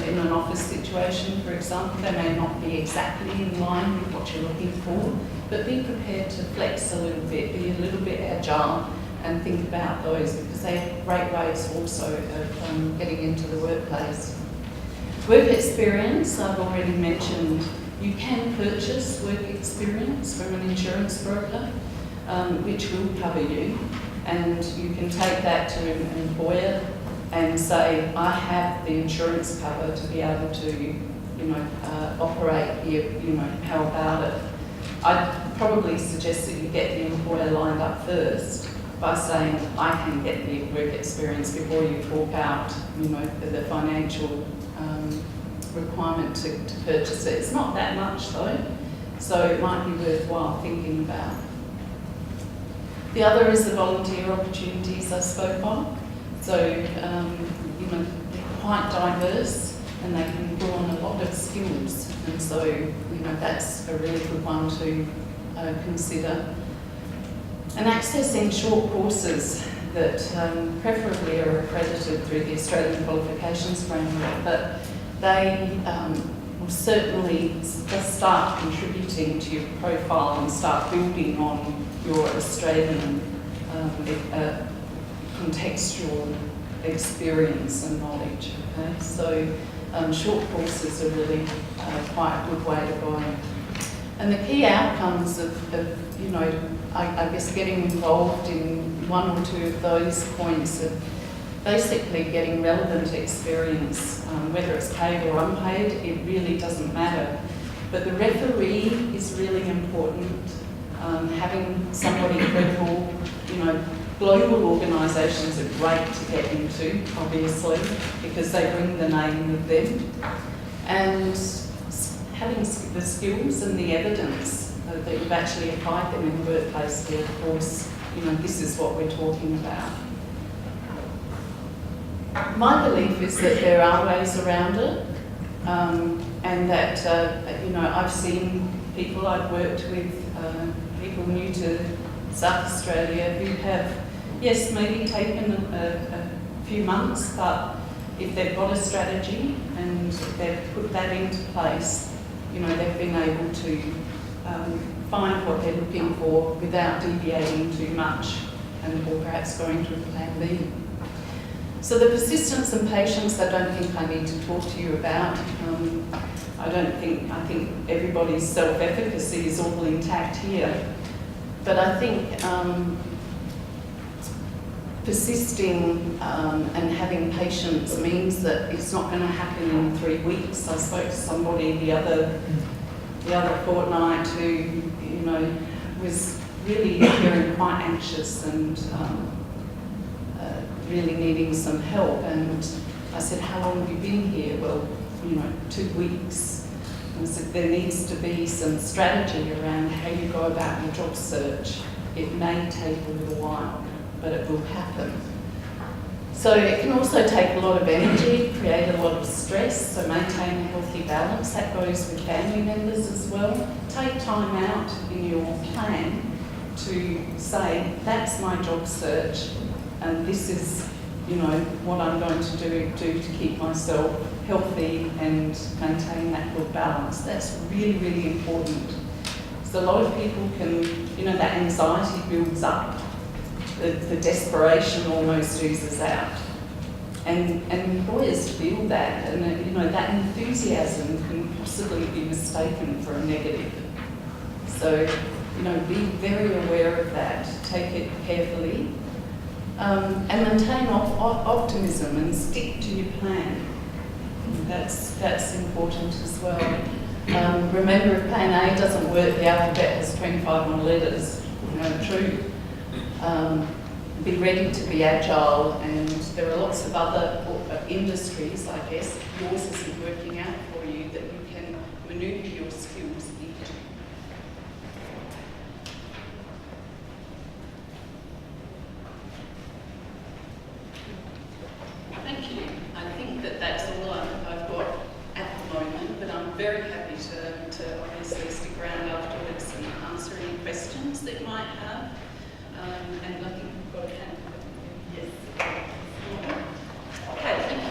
In an office situation, for example, they may not be exactly in line with what you're looking for, but be prepared to flex a little bit, be a little bit agile, and think about those, because they're great ways also of getting into the workplace. Work experience, I've already mentioned. You can purchase work experience from an insurance broker, which will cover you, and you can take that to an employer and say, I have the insurance cover to be able to, operate here, how about it? I'd probably suggest that you get the employer lined up first by saying, I can get the work experience before you fork out, the financial requirement to purchase it. It's not that much though, so it might be worthwhile thinking about. The other is the volunteer opportunities I spoke of. So, they're quite diverse and they can draw on a lot of skills, and so, that's a really good one to consider. And accessing short courses that preferably are accredited through the Australian Qualifications Framework, but they will certainly just start contributing to your profile and start building on your Australian contextual experience and knowledge. Okay, so short courses are really quite a good way to go. And the key outcomes of I guess getting involved in one or two of those points of basically getting relevant experience, whether it's paid or unpaid, it really doesn't matter. But the referee is really important. Having somebody credible, global organisations are great to get into, obviously, because they bring the name with them. And having the skills and the evidence that you've actually applied them in the workplace where, of course, this is what we're talking about. My belief is that there are ways around it, and that, I've seen people I've worked with, people new to South Australia who have, yes, maybe taken a few months, but if they've got a strategy and they've put that into place, they've been able to find what they're looking for without deviating too much or perhaps going to a plan B. So the persistence and patience, I don't think I need to talk to you about. I think everybody's self-efficacy is all intact here. But I think persisting and having patience means that it's not going to happen in 3 weeks. I spoke to somebody the other fortnight who, was really appearing quite anxious and really needing some help. And I said, how long have you been here? Well, 2 weeks. And I said, there needs to be some strategy around how you go about your job search. It may take a little while, but it will happen. So it can also take a lot of energy, create a lot of stress, so maintain a healthy balance. That goes with family members as well. Take time out in your plan to say, that's my job search, and this is, what I'm going to do to keep myself healthy and maintain that good balance. That's really, really important. So a lot of people can, that anxiety builds up, the desperation almost oozes out. And employers feel that, and that enthusiasm can possibly be mistaken for a negative. So, be very aware of that, take it carefully, and maintain optimism and stick to your plan. That's important as well. Remember, if Plan A doesn't work, the alphabet has 25 more letters. True. Be ready to be agile, and there are lots of other industries, I guess, yours isn't working out for you, that you can manoeuvre your skills into. Thank you. I think that's all I've got at the moment, but I'm very happy to obviously stick around afterwards and answer any questions that you might have. And I think we've got a hand. Yes. Okay, thank you.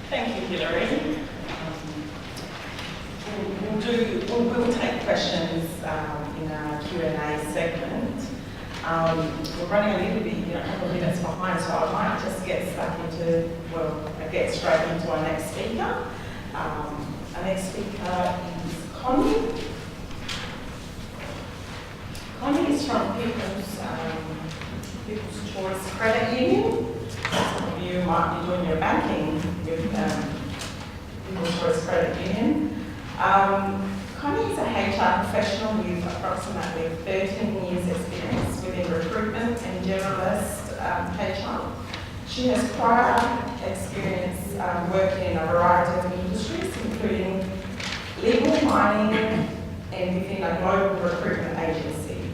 Thank you, Hilary. We'll take questions in our Q&A segment. We're running a little bit, a couple of minutes behind, so I might just get get straight into our next speaker. Our next speaker is Connie. Connie is from People's Choice Credit Union. Some of you might be doing your banking with People's Choice Credit Union. Connie is a HR professional with approximately 13 years experience within recruitment and generalist HR. She has prior experience working in a variety of industries, including legal, mining, and within a global recruitment agency.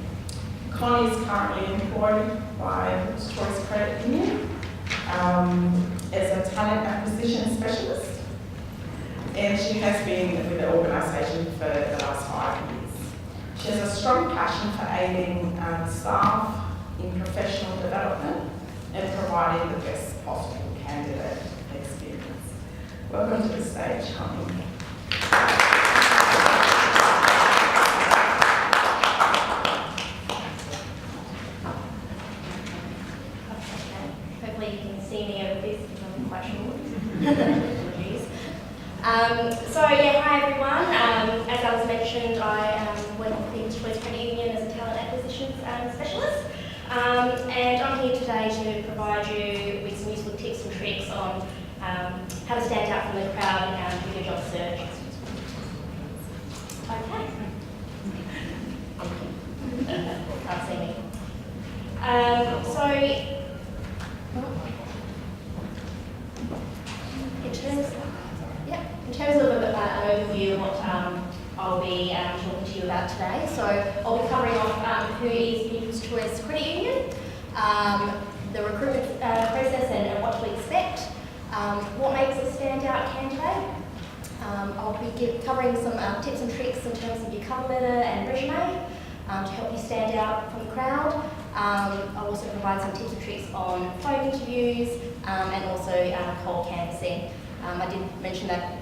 Connie is currently employed by People's Choice Credit Union as a talent acquisition specialist. And she has been with the organisation for the last 5 years. She has a strong passion for aiding staff in professional development and providing the best possible candidate experience. Welcome to the stage, Connie. Hopefully you can see me over this because I'm quite short. Hi everyone. As I was mentioned, I work with People's Choice Credit Union as a talent acquisition specialist. And I'm here today to provide you with some useful tips and tricks on how to stand out from the crowd with your job search. Okay. Can't see me. In terms of an overview of what I'll be talking to you about today, so I'll be covering off who is People's Choice Credit Union, the recruitment process and what to expect, what makes a standout candidate. I'll be covering some tips and tricks in terms of your cover letter and resume to help you stand out from the crowd. I'll also provide some tips and tricks on phone interviews and also cold canvassing. I did mention that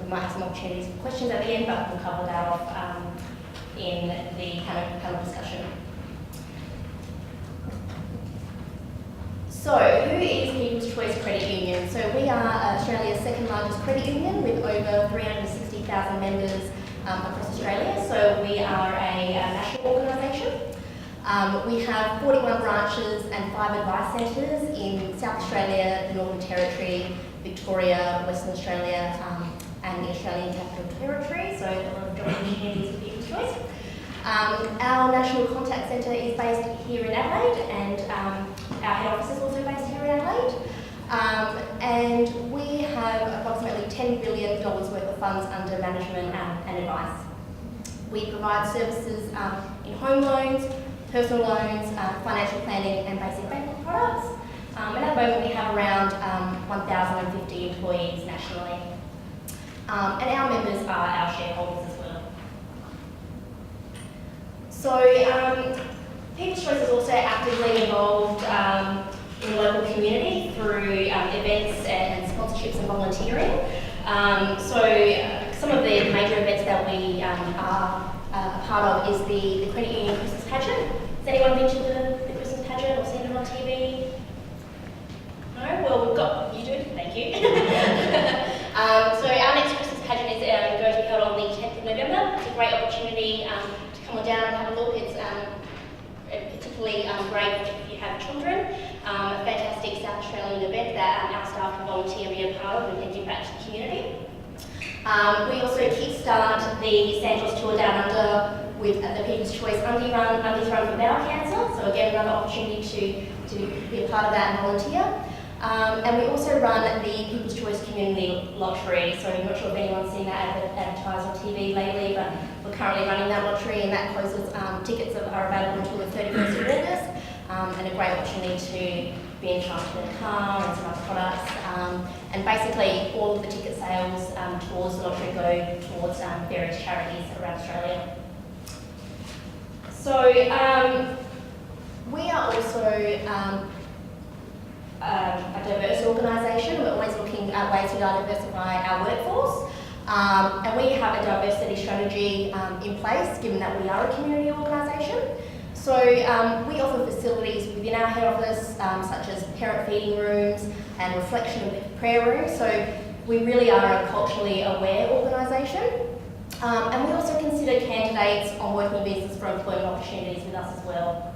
we might have some opportunities for questions at the end, but we'll cover that off in the panel discussion. So, who is People's Choice Credit Union? So we are Australia's second largest credit union with over 360,000 members across Australia. So we are a national organisation. We have 41 branches and 5 advice centres in South Australia, the Northern Territory, Victoria, Western Australia, and the Australian Capital Territory, so a lot of job opportunities for People's Choice. Our national contact centre is based here in Adelaide, and our head office is also based here in Adelaide. And we have approximately $10 billion worth of funds under management and advice. We provide services in home loans, personal loans, financial planning, and basic banking products. And at the moment we have around 1,050 employees nationally. And our members are our shareholders as well. So People's Choice is also actively involved in the local community through events and sponsorships and volunteering. So some of the major events that we are a part of is the Credit Union Christmas Pageant. Has anyone been to the Christmas Pageant or seen it on TV? No? Well, we've got, you do, thank you. So our next Christmas pageant is going to be held on the 10th of November. It's a great opportunity to come on down and have a look. It's particularly great if you have children. A fantastic South Australian event that our staff can volunteer and be a part of and give back to the community. We also kickstart the Santos Tour Down Under with the People's Choice Undies Run for Bowel Cancer. So again, another opportunity to be a part of that and volunteer. And we also run the People's Choice Community Lottery. So I'm not sure if anyone's seen that advertised on TV lately, but we're currently running that lottery, and that closes, tickets are available until the 31st of August, and a great opportunity to be enchanted in a car and some other products. And basically all of the ticket sales towards the lottery go towards various charities around Australia. So we are also a diverse organisation. We're always looking at ways to diversify our workforce. And we have a diversity strategy in place, given that we are a community organisation. So we offer facilities within our head office, such as parent feeding rooms and reflection and prayer rooms. So we really are a culturally aware organisation. And we also consider candidates on working visas for employment opportunities with us as well.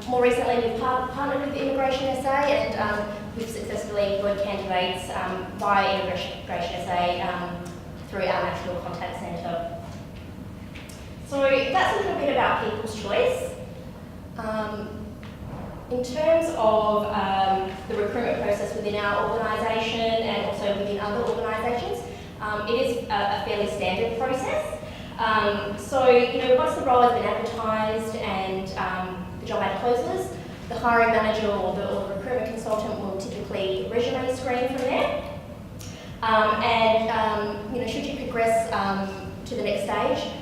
More recently, we've partnered with Immigration SA, and we've successfully employed candidates via Immigration SA through our National Contact Centre. So that's a little bit about People's Choice. In terms of the recruitment process within our organisation and also within other organisations, it is a fairly standard process. So, once the role has been advertised and the job ad closes, the hiring manager or the recruitment consultant will typically resume screen from there. Should you progress to the next stage,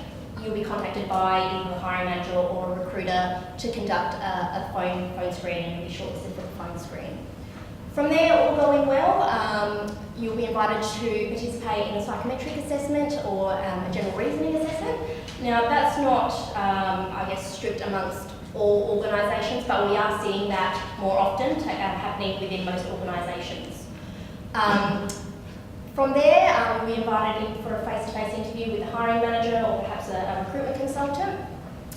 you'll be contacted by either the hiring manager or a recruiter to conduct a phone screen, and you'll be shortlisted for the phone screen. From there, all going well, you'll be invited to participate in a psychometric assessment or a general reasoning assessment. Now, that's not, strict amongst all organisations, but we are seeing that more often happening within most organisations. From there, we'll be invited in for a face-to-face interview with the hiring manager or perhaps a recruitment consultant.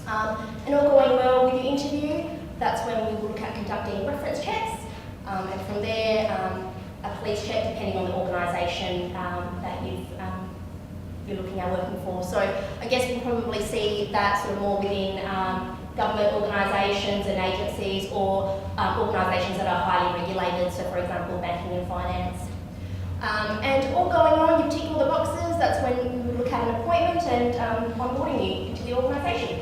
And all going well with your interview, that's when we will look at conducting reference checks. And from there, a police check, depending on the organisation that you're looking at working for. So I guess we'll probably see that sort of more within government organisations and agencies, or organisations that are highly regulated, so for example, banking and finance. And all going on, you tick all the boxes, that's when we would look at an appointment and onboarding you into the organisation.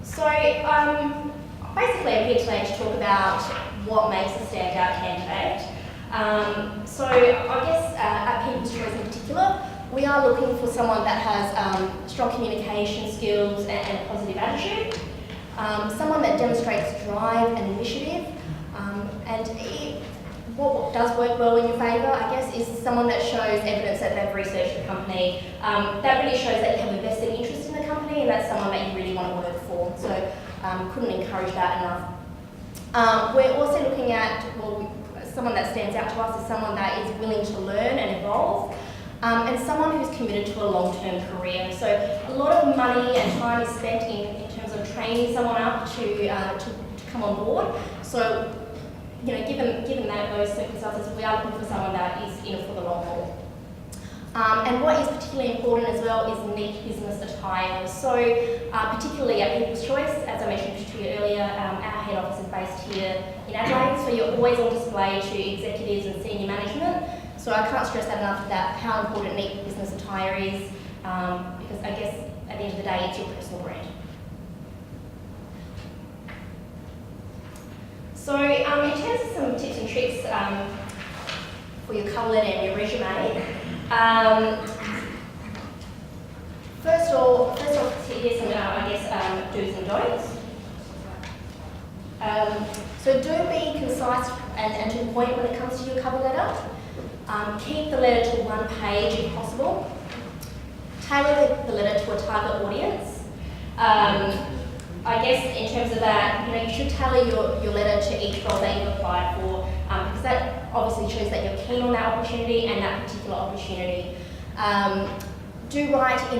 So basically I'm here today to talk about what makes a standout candidate. So I guess at People's Choice in particular, we are looking for someone that has strong communication skills and a positive attitude, someone that demonstrates drive and initiative, what does work well in your favour, I guess, is someone that shows evidence that they've researched the company. That really shows that you have a vested interest in the company, and that's someone that you really want to work for. So couldn't encourage that enough. We're also looking at, someone that stands out to us is someone that is willing to learn and evolve, and someone who's committed to a long-term career. So a lot of money and time is spent in terms of training someone up to come on board. So given that those circumstances, we are looking for someone that is in it for the long haul. And what is particularly important as well is neat business attire. So particularly at People's Choice, as I mentioned to you earlier, our head office is based here in Adelaide, so you're always on display to executives and senior management. So I can't stress that enough, that how important neat business attire is, because I guess at the end of the day, it's your personal brand. So in terms of some tips and tricks for your cover letter and your resume, first off, here's some, do's and don'ts. So do be concise and to the point when it comes to your cover letter. Keep the letter to one page if possible. Tailor the letter to a target audience. I guess in terms of that, you should tailor your letter to each role that you've applied for, because that obviously shows that you're keen on that opportunity and that particular opportunity. Do write in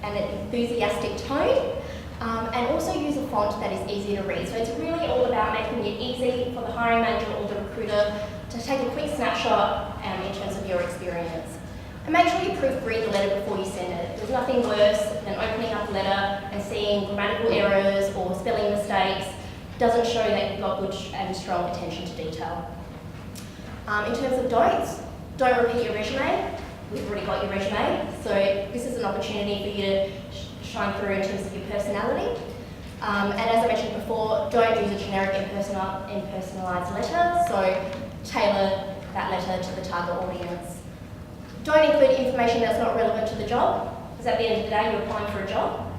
an enthusiastic tone, and also use a font that is easy to read. So it's really all about making it easy for the hiring manager or the recruiter to take a quick snapshot in terms of your experience. And make sure you proofread the letter before you send it. There's nothing worse than opening up a letter and seeing grammatical errors or spelling mistakes. Doesn't show that you've got good and strong attention to detail. In terms of don'ts, don't repeat your resume. We've already got your resume, so this is an opportunity for you to shine through in terms of your personality. And as I mentioned before, don't use a generic impersonalised letter, so tailor that letter to the target audience. Don't include information that's not relevant to the job, because at the end of the day, you're applying for a job.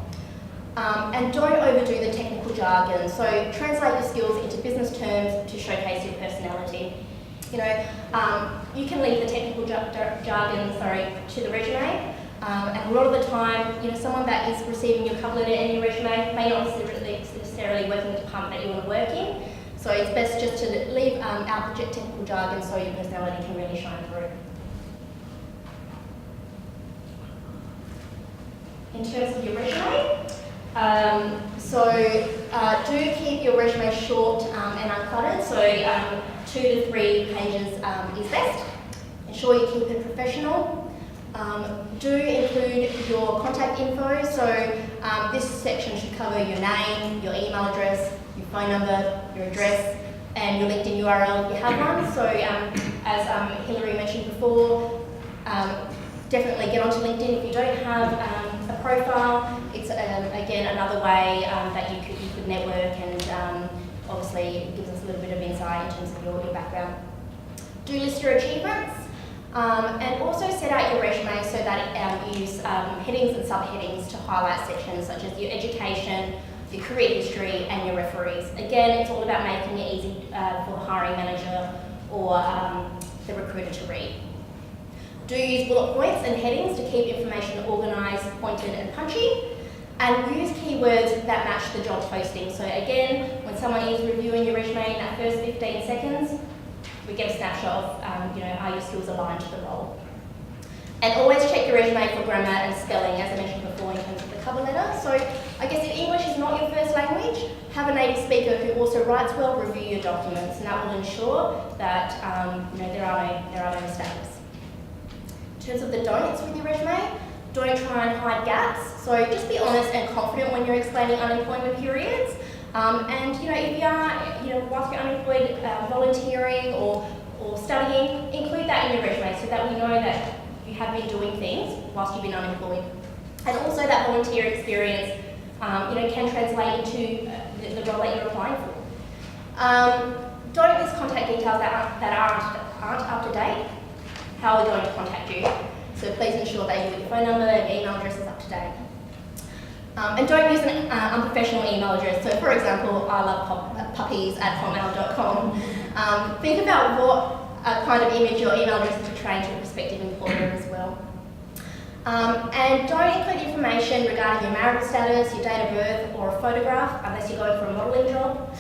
And don't overdo the technical jargon, so translate your skills into business terms to showcase your personality. You know, you can leave the technical jargon, to the resume, and a lot of the time, you know, someone that is receiving your cover letter and your resume may not necessarily work in the department that you want to work in, so it's best just to leave out the technical jargon so your personality can really shine through. In terms of your resume, do keep your resume short and uncluttered, so 2 to 3 pages is best. Ensure you keep it professional. Do include your contact info, so this section should cover your name, your email address, your phone number, your address, and your LinkedIn URL if you have one. So as Hilary mentioned before, definitely get onto LinkedIn if you don't have a profile. It's again another way that you could network, and obviously it gives us a little bit of insight in terms of your background. Do list your achievements, and also set out your resume so that you use headings and subheadings to highlight sections such as your education, your career history, and your referees. Again, it's all about making it easy for the hiring manager or the recruiter to read. Do use bullet points and headings to keep information organised, pointed and punchy, and use keywords that match the job posting. So again, when someone is reviewing your resume in that first 15 seconds, we get a snapshot of are your skills aligned to the role. And always check your resume for grammar and spelling, as I mentioned before, in terms of the cover letter. So I guess if English is not your first language, have a native speaker who also writes well review your documents, and that will ensure that there are no mistakes. In terms of the don'ts with your resume, don't try and hide gaps. So just be honest and confident when you're explaining unemployment periods. And if you are, whilst you're unemployed, volunteering or studying, include that in your resume so that we know that you have been doing things whilst you've been unemployed. And also that volunteer experience, can translate into the role that you're applying for. Don't list contact details that aren't up to date. How are we going to contact you? So please ensure that your phone number and email address is up to date. And don't use an unprofessional email address. So for example, I love puppies@hotmail.com. Think about what kind of image your email address is portraying to a prospective employer as well. And don't include information regarding your marital status, your date of birth, or a photograph, unless you're going for a modelling job.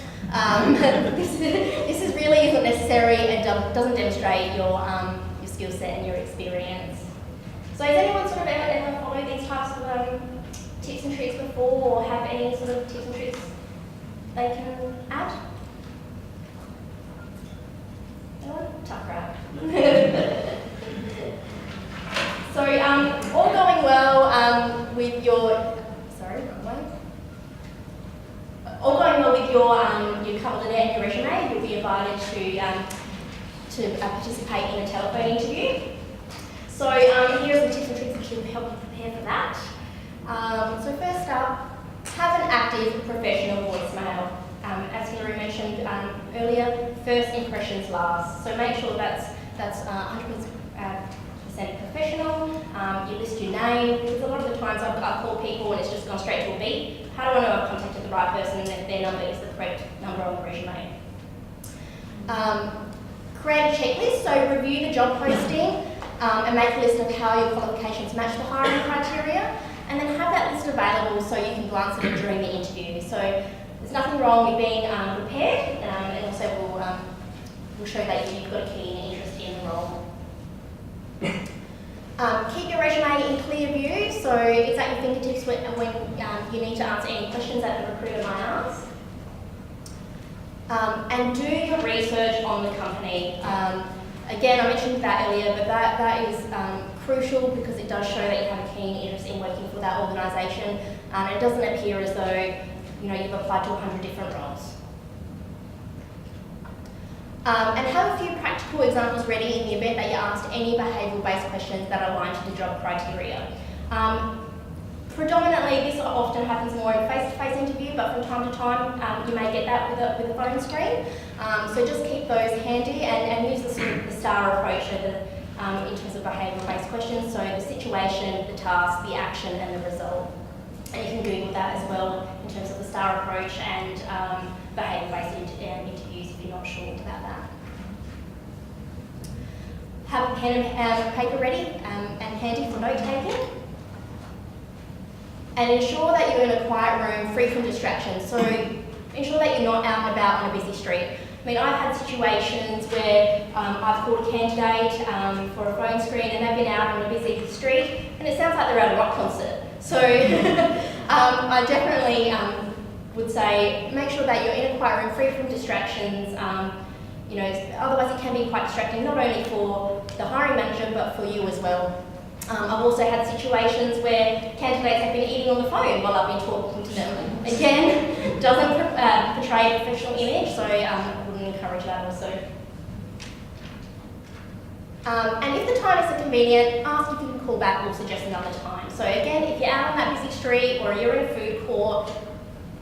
This really isn't necessary and doesn't demonstrate your skill set and your experience. So has anyone sort of ever followed these types of tips and tricks before, or have any sort of tips and tricks they can add? Anyone? Tough crowd. So all going well with your, all going well with your cover letter and your resume, you'll be invited to participate in a telephone interview. So here are some tips and tricks which will help you prepare for that. So first up, have an active professional voicemail. As Hilary mentioned earlier, first impressions last. So make sure that's 100% professional. You list your name, because a lot of the times I call people and it's just gone straight to a beat. How do I know I've contacted the right person and that their number is the correct number on the resume? Create a checklist, so review the job posting and make a list of how your qualifications match the hiring criteria, and then have that list available so you can glance at it during the interview. So there's nothing wrong with being prepared, and also will show that you've got a keen interest in the role. Keep your resume in clear view, so it's at your fingertips when you need to answer any questions that the recruiter might ask. And do your research on the company. Again, I mentioned that earlier, but that is crucial because it does show that you have a keen interest in working for that organisation, and it doesn't appear as though you've applied to 100 different roles. And have a few practical examples ready in the event that you're asked any behavioural-based questions that align to the job criteria. Predominantly, this often happens more in a face-to-face interview, but from time to time, you may get that with a phone screen. So just keep those handy and use the STAR approach in terms of behavioural-based questions. So the situation, the task, the action, and the result. And you can Google that as well in terms of the STAR approach and behaviour-based interviews if you're not sure about that. Have a pen and paper ready and handy for note-taking. And ensure that you're in a quiet room, free from distractions. So ensure that you're not out and about on a busy street. I mean, I've had situations where I've called a candidate for a phone screen and they've been out on a busy street and it sounds like they're at a rock concert. So I definitely would say make sure that you're in a quiet room, free from distractions. Otherwise it can be quite distracting, not only for the hiring manager, but for you as well. I've also had situations where candidates have been eating on the phone while I've been talking to them. Again, doesn't portray a professional image, so I wouldn't encourage that also. And if the time isn't convenient, ask if you can call back or suggest another time. So again, if you're out on that busy street or you're in a food court,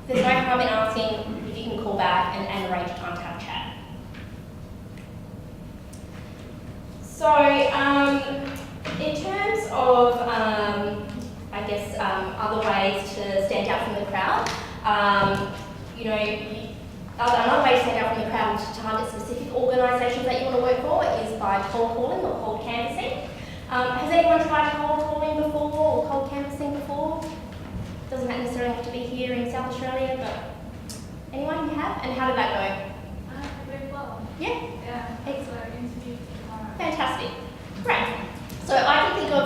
there's no harm in asking if you can call back and arrange a time to have a chat. So, in terms of, other ways to stand out from the crowd, another way to stand out from the crowd and to target specific organisations that you want to work for is by cold calling or cold canvassing. Has anyone tried cold calling before or cold canvassing before? Doesn't necessarily have to be here in South Australia, but anyone who have? And how did that go? Very well. Yeah? Yeah. Excellent. Interview tomorrow. Fantastic. Great. So I can think of,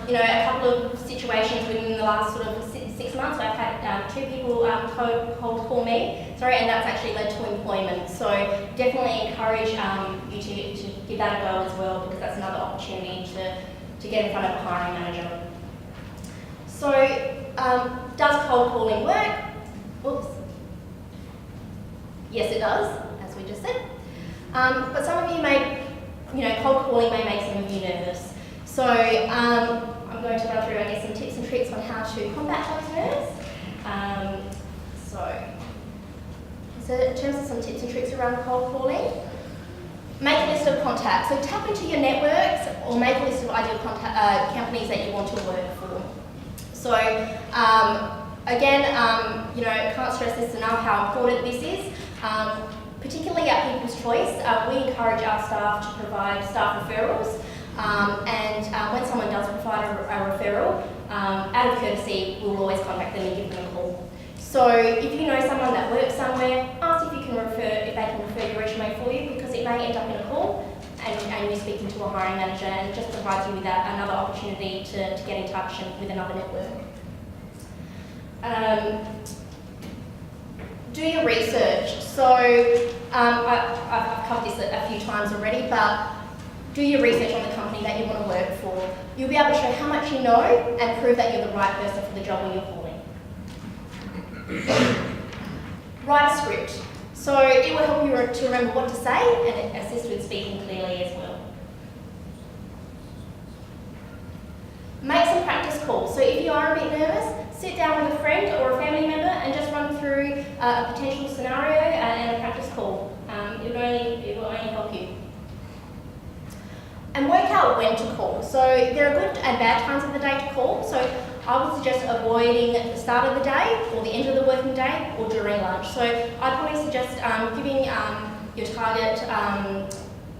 a couple of situations within the last sort of 6 months where I've had 2 people cold call me, and that's actually led to employment. So definitely encourage you to give that a go as well, because that's another opportunity to get in front of a hiring manager. So does cold calling work? Whoops. Yes, it does, as we just said. But some of you may, cold calling may make some of you nervous. So I'm going to run through, some tips and tricks on how to combat those nerves. So in terms of some tips and tricks around cold calling, make a list of contacts. So tap into your networks or make a list of ideal companies that you want to work for. So can't stress this enough how important this is. Particularly at People's Choice, we encourage our staff to provide staff referrals. When someone does provide a referral, out of courtesy, we'll always contact them and give them a call. So if you know someone that works somewhere, ask if they can refer your resume for you, because it may end up in a call and you're speaking to a hiring manager, and it just provides you with another opportunity to get in touch with another network. Do your research. So I've covered this a few times already, but do your research on the company that you want to work for. You'll be able to show how much you know and prove that you're the right person for the job when you're calling. Write a script. So it will help you to remember what to say and assist with speaking clearly as well. Make some practice calls. So if you are a bit nervous, sit down with a friend or a family member and just run through a potential scenario and a practice call. It will only help you. And work out when to call. So there are good and bad times of the day to call. So I would suggest avoiding the start of the day or the end of the working day or during lunch. So I'd probably suggest giving your target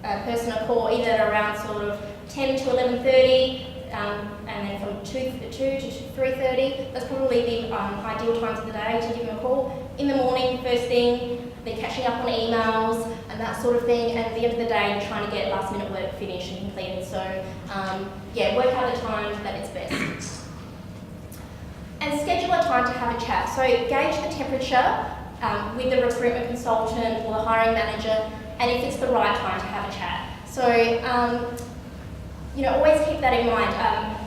person a call either at around sort of 10 to 11:30 and then from 2 to 3:30. That's probably the ideal times of the day to give them a call. In the morning, first thing, they're catching up on emails, and and that sort of thing. And at the end of the day, you're trying to get last minute work finished and completed. So yeah, work out the time that it's best. And schedule a time to have a chat. So gauge the temperature with the recruitment consultant or the hiring manager, and if it's the right time to have a chat. So you know, always keep that in mind.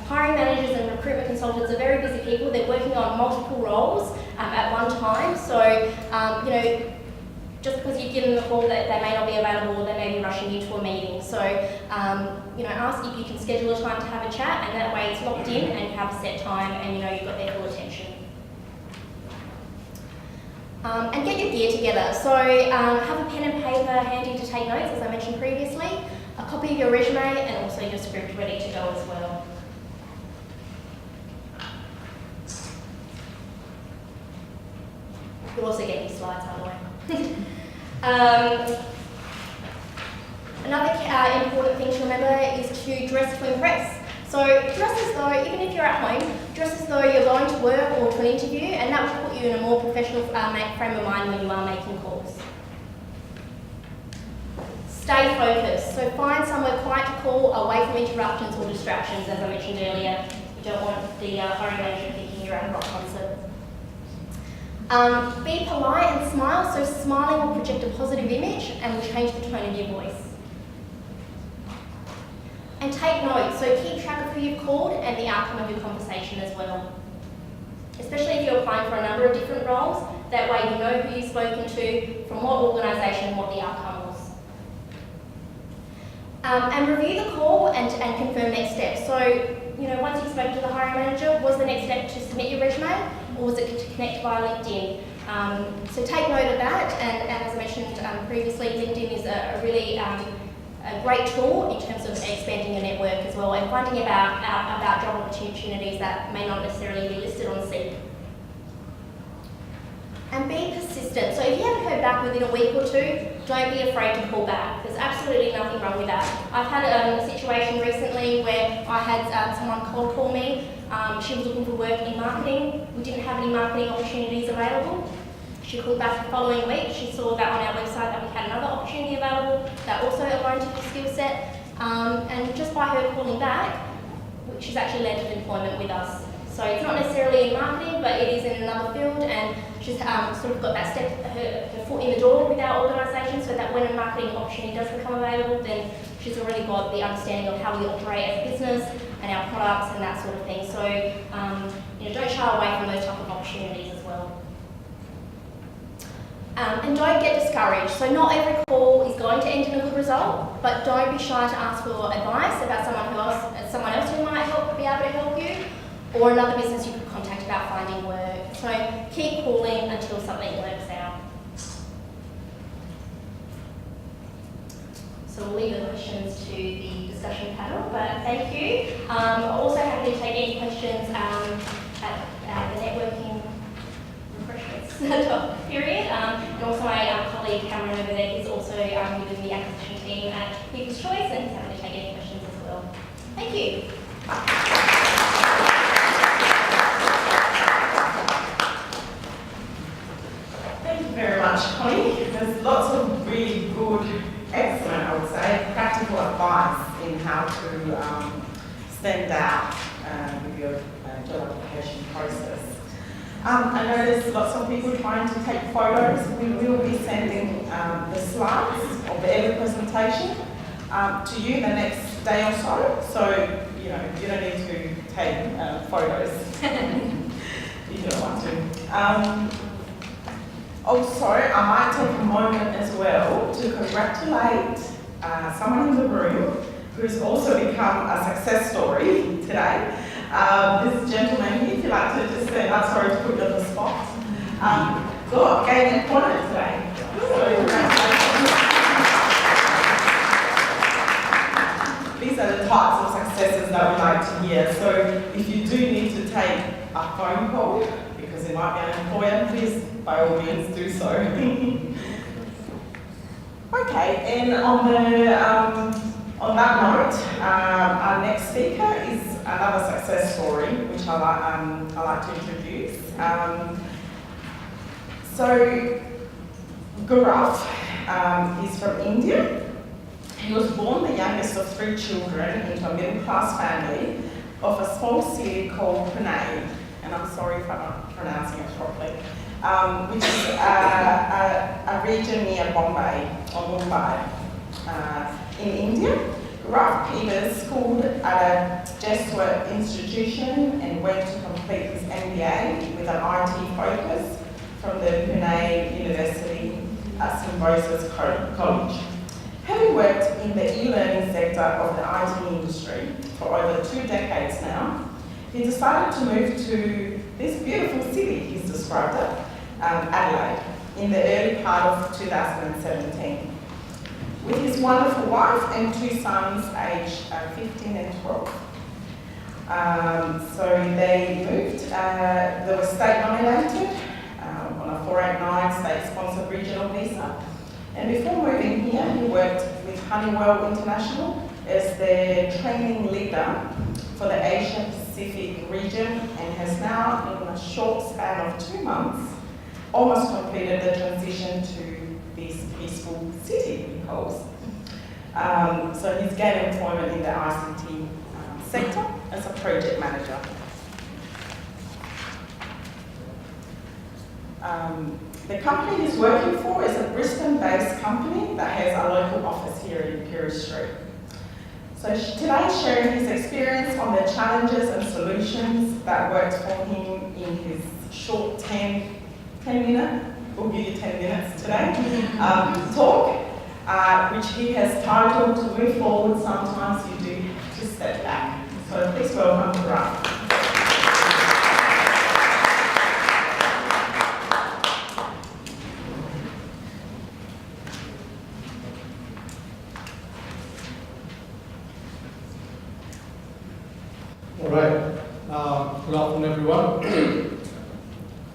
Hiring managers and recruitment consultants are very busy people. They're working on multiple roles at one time. So, you know, just because you give them the call that they may not be available, or they may be rushing you to a meeting. So, you know, ask if you can schedule a time to have a chat, and that way it's locked in and you have a set time and you know you've got their full attention. And get your gear together. So, have a pen and paper handy to take notes, as I mentioned previously. A copy of your resume and also your script ready to go as well. You'll also get these slides, by the way. Another important thing to remember is to dress to impress. So dress as though, even if you're at home, dress as though you're going to work or to an interview, and that will put you in a more professional frame of mind when you are making calls. Stay focused. So find somewhere quiet to call, away from interruptions or distractions, as I mentioned earlier. You don't want the hiring manager thinking you're at a rock concert. Be polite and smile. So smiling will project a positive image and will change the tone of your voice. And take notes. So keep track of who you've called and the outcome of your conversation as well. Especially if you're applying for a number of different roles, that way you know who you've spoken to, from what organisation, what the outcome was. And review the call and confirm next steps. So, you know, once you've spoken to the hiring manager, was the next step to submit your resume, or was it to connect via LinkedIn? So take note of that, and as I mentioned previously, LinkedIn is a really a great tool in terms of expanding your network as well, and finding about job opportunities that may not necessarily be listed on Seek. And be persistent. So if you haven't heard back within a week or two, don't be afraid to call back. There's absolutely nothing wrong with that. I've had a situation recently where I had someone cold call me. She was looking for work in marketing. We didn't have any marketing opportunities available. She called back the following week. She saw that on our website that we had another opportunity available that also aligned to her skill set. And just by her calling back, she's actually landed employment with us. So it's not necessarily in marketing, but it is in another field, and she's sort of got that step, her foot in the door with our organisation, so that when a marketing opportunity does become available, then she's already got the understanding of how we operate as a business and our products and that sort of thing. So you know, don't shy away from those type of opportunities as well. And don't get discouraged. So not every call is going to end in a good result, but don't be shy to ask for advice about someone else who might be able to help you, or another business you could contact about finding work. So keep calling until something works out. So we'll leave the questions to the discussion panel, but thank you. Also happy to take any questions at the networking refreshments period. And also my colleague Cameron over there is also within the acquisition team at People's Choice, and he's happy to take any questions as well. Thank you. Thank you very much, Connie. There's lots of really good, excellent, I would say, practical advice in how to stand out with your job application process. I know there's lots of people trying to take photos. We will be sending the slides of every presentation to you the next day or so. So, you know, you don't need to take photos if you don't want to. Also, I might take a moment as well to congratulate someone in the room who's also become a success story today. This gentleman here, if you'd like to just stand up, sorry to put you on the spot, gained employment today. So, these are the types of successes that we like to hear. So if you do need to take a phone call, because it might be an employer, please, by all means, do so. Okay, and on that note, our next speaker is another success story, which I like to introduce. So Gaurav is from India. He was born the youngest of 3 children into a middle-class family of a small city called Pune, and I'm sorry if I'm not pronouncing it properly, which is a region near Bombay or Mumbai in India. Gaurav Peters schooled at a Jesuit institution and went to complete his MBA with an IT focus from the Pune University Symbiosis College. Having worked in the e-learning sector of the IT industry for over 2 decades now, he decided to move to this beautiful city, he's described it, Adelaide, in the early part of 2017. With his wonderful wife and 2 sons aged 15 and 12. So they moved, they were state nominated on a 489 state-sponsored regional visa. And before moving here, he worked with Honeywell International as their training leader for the Asia Pacific region and has now, in a short span of 2 months, almost completed the transition to this peaceful city, he calls. So he's gained employment in the ICT sector as a project manager. The company he's working for is a Brisbane-based company that has a local office here in Pirie Street. So today, sharing his experience on the challenges and solutions that worked for him in his short 10-minute, we'll give you 10 minutes today, talk, which he has titled "To Move Forward, Sometimes You Do Have to Step Back." So please welcome Gaurav. All right. Good afternoon, everyone.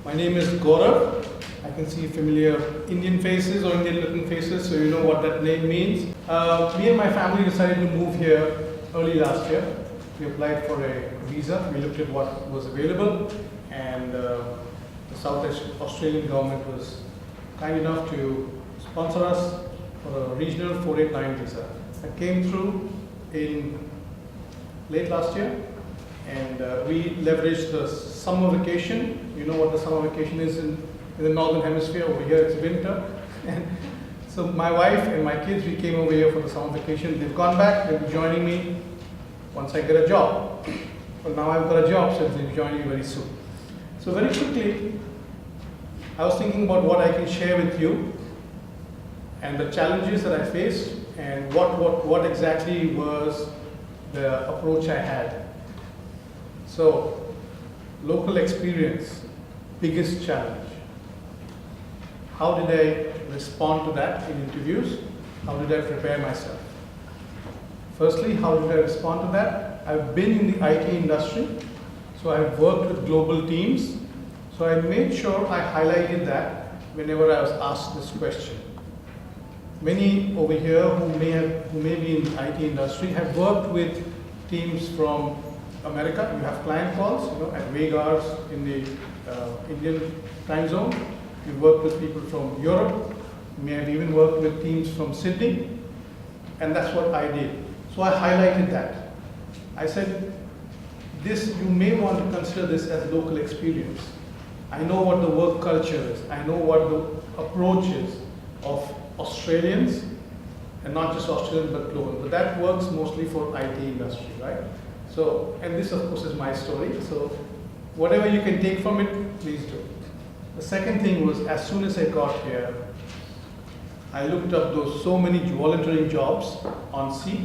My name is Gaurav. I can see familiar Indian faces or Indian-looking faces, so you know what that name means. Me and my family decided to move here early last year. We applied for a visa. We looked at what was available, and the South Australian government was kind enough to sponsor us for a regional 489 visa. That came through in late last year. And we leveraged the summer vacation. You know what the summer vacation is in the northern hemisphere. Over here it's winter. And so my wife and my kids, we came over here for the summer vacation. They've gone back. They'll be joining me once I get a job. Well, now I've got a job, so they'll be joining me very soon. So very quickly, I was thinking about what I can share with you and the challenges that I faced and what exactly was the approach I had. So, local experience, biggest challenge. How did I respond to that in interviews? How did I prepare myself? Firstly, how did I respond to that? I've been in the IT industry, so I've worked with global teams. So I made sure I highlighted that whenever I was asked this question. Many over here who may be in the IT industry have worked with teams from America. You have client calls, at vague hours in the Indian time zone. You've worked with people from Europe. You may have even worked with teams from Sydney. And that's what I did. So I highlighted that. I said, you may want to consider this as local experience. I know what the work culture is. I know what the approach is of Australians, and not just Australians, but global. But that works mostly for IT industry, right? So, and this of course is my story, so whatever you can take from it, please do. The second thing was, as soon as I got here, I looked up those so many volunteering jobs on Seek,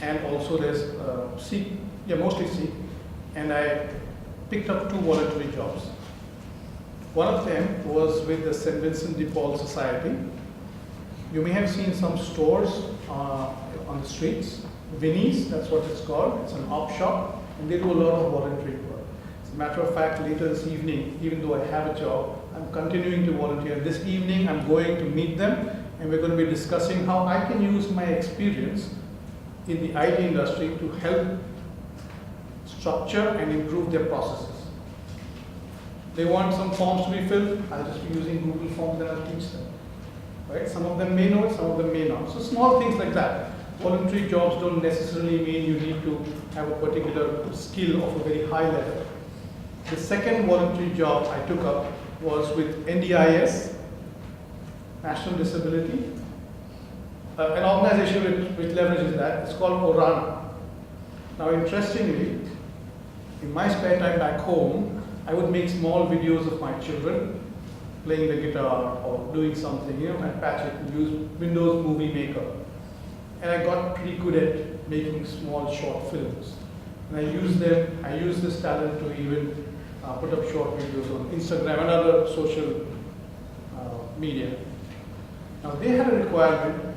and also there's Seek, mostly Seek, and I picked up 2 voluntary jobs. One of them was with the St. Vincent de Paul Society. You may have seen some stores on the streets. Vinnie's, that's what it's called. It's an op shop, and they do a lot of voluntary work. As a matter of fact, later this evening, even though I have a job, I'm continuing to volunteer. This evening, I'm going to meet them, and we're going to be discussing how I can use my experience in the IT industry to help structure and improve their processes. They want some forms to be filled. I'll just be using Google Forms and I'll teach them. right? Some of them may know it, some of them may not. So small things like that. Voluntary jobs don't necessarily mean you need to have a particular skill of a very high level. The second voluntary job I took up was with NDIS, National Disability, an organization which leverages that. It's called Orana. Now, interestingly, in my spare time back home, I would make small videos of my children playing the guitar or doing something, and patch it and use Windows Movie Maker. And I got pretty good at making small short films. And I used this talent to even put up short videos on Instagram and other social media. Now they had a requirement.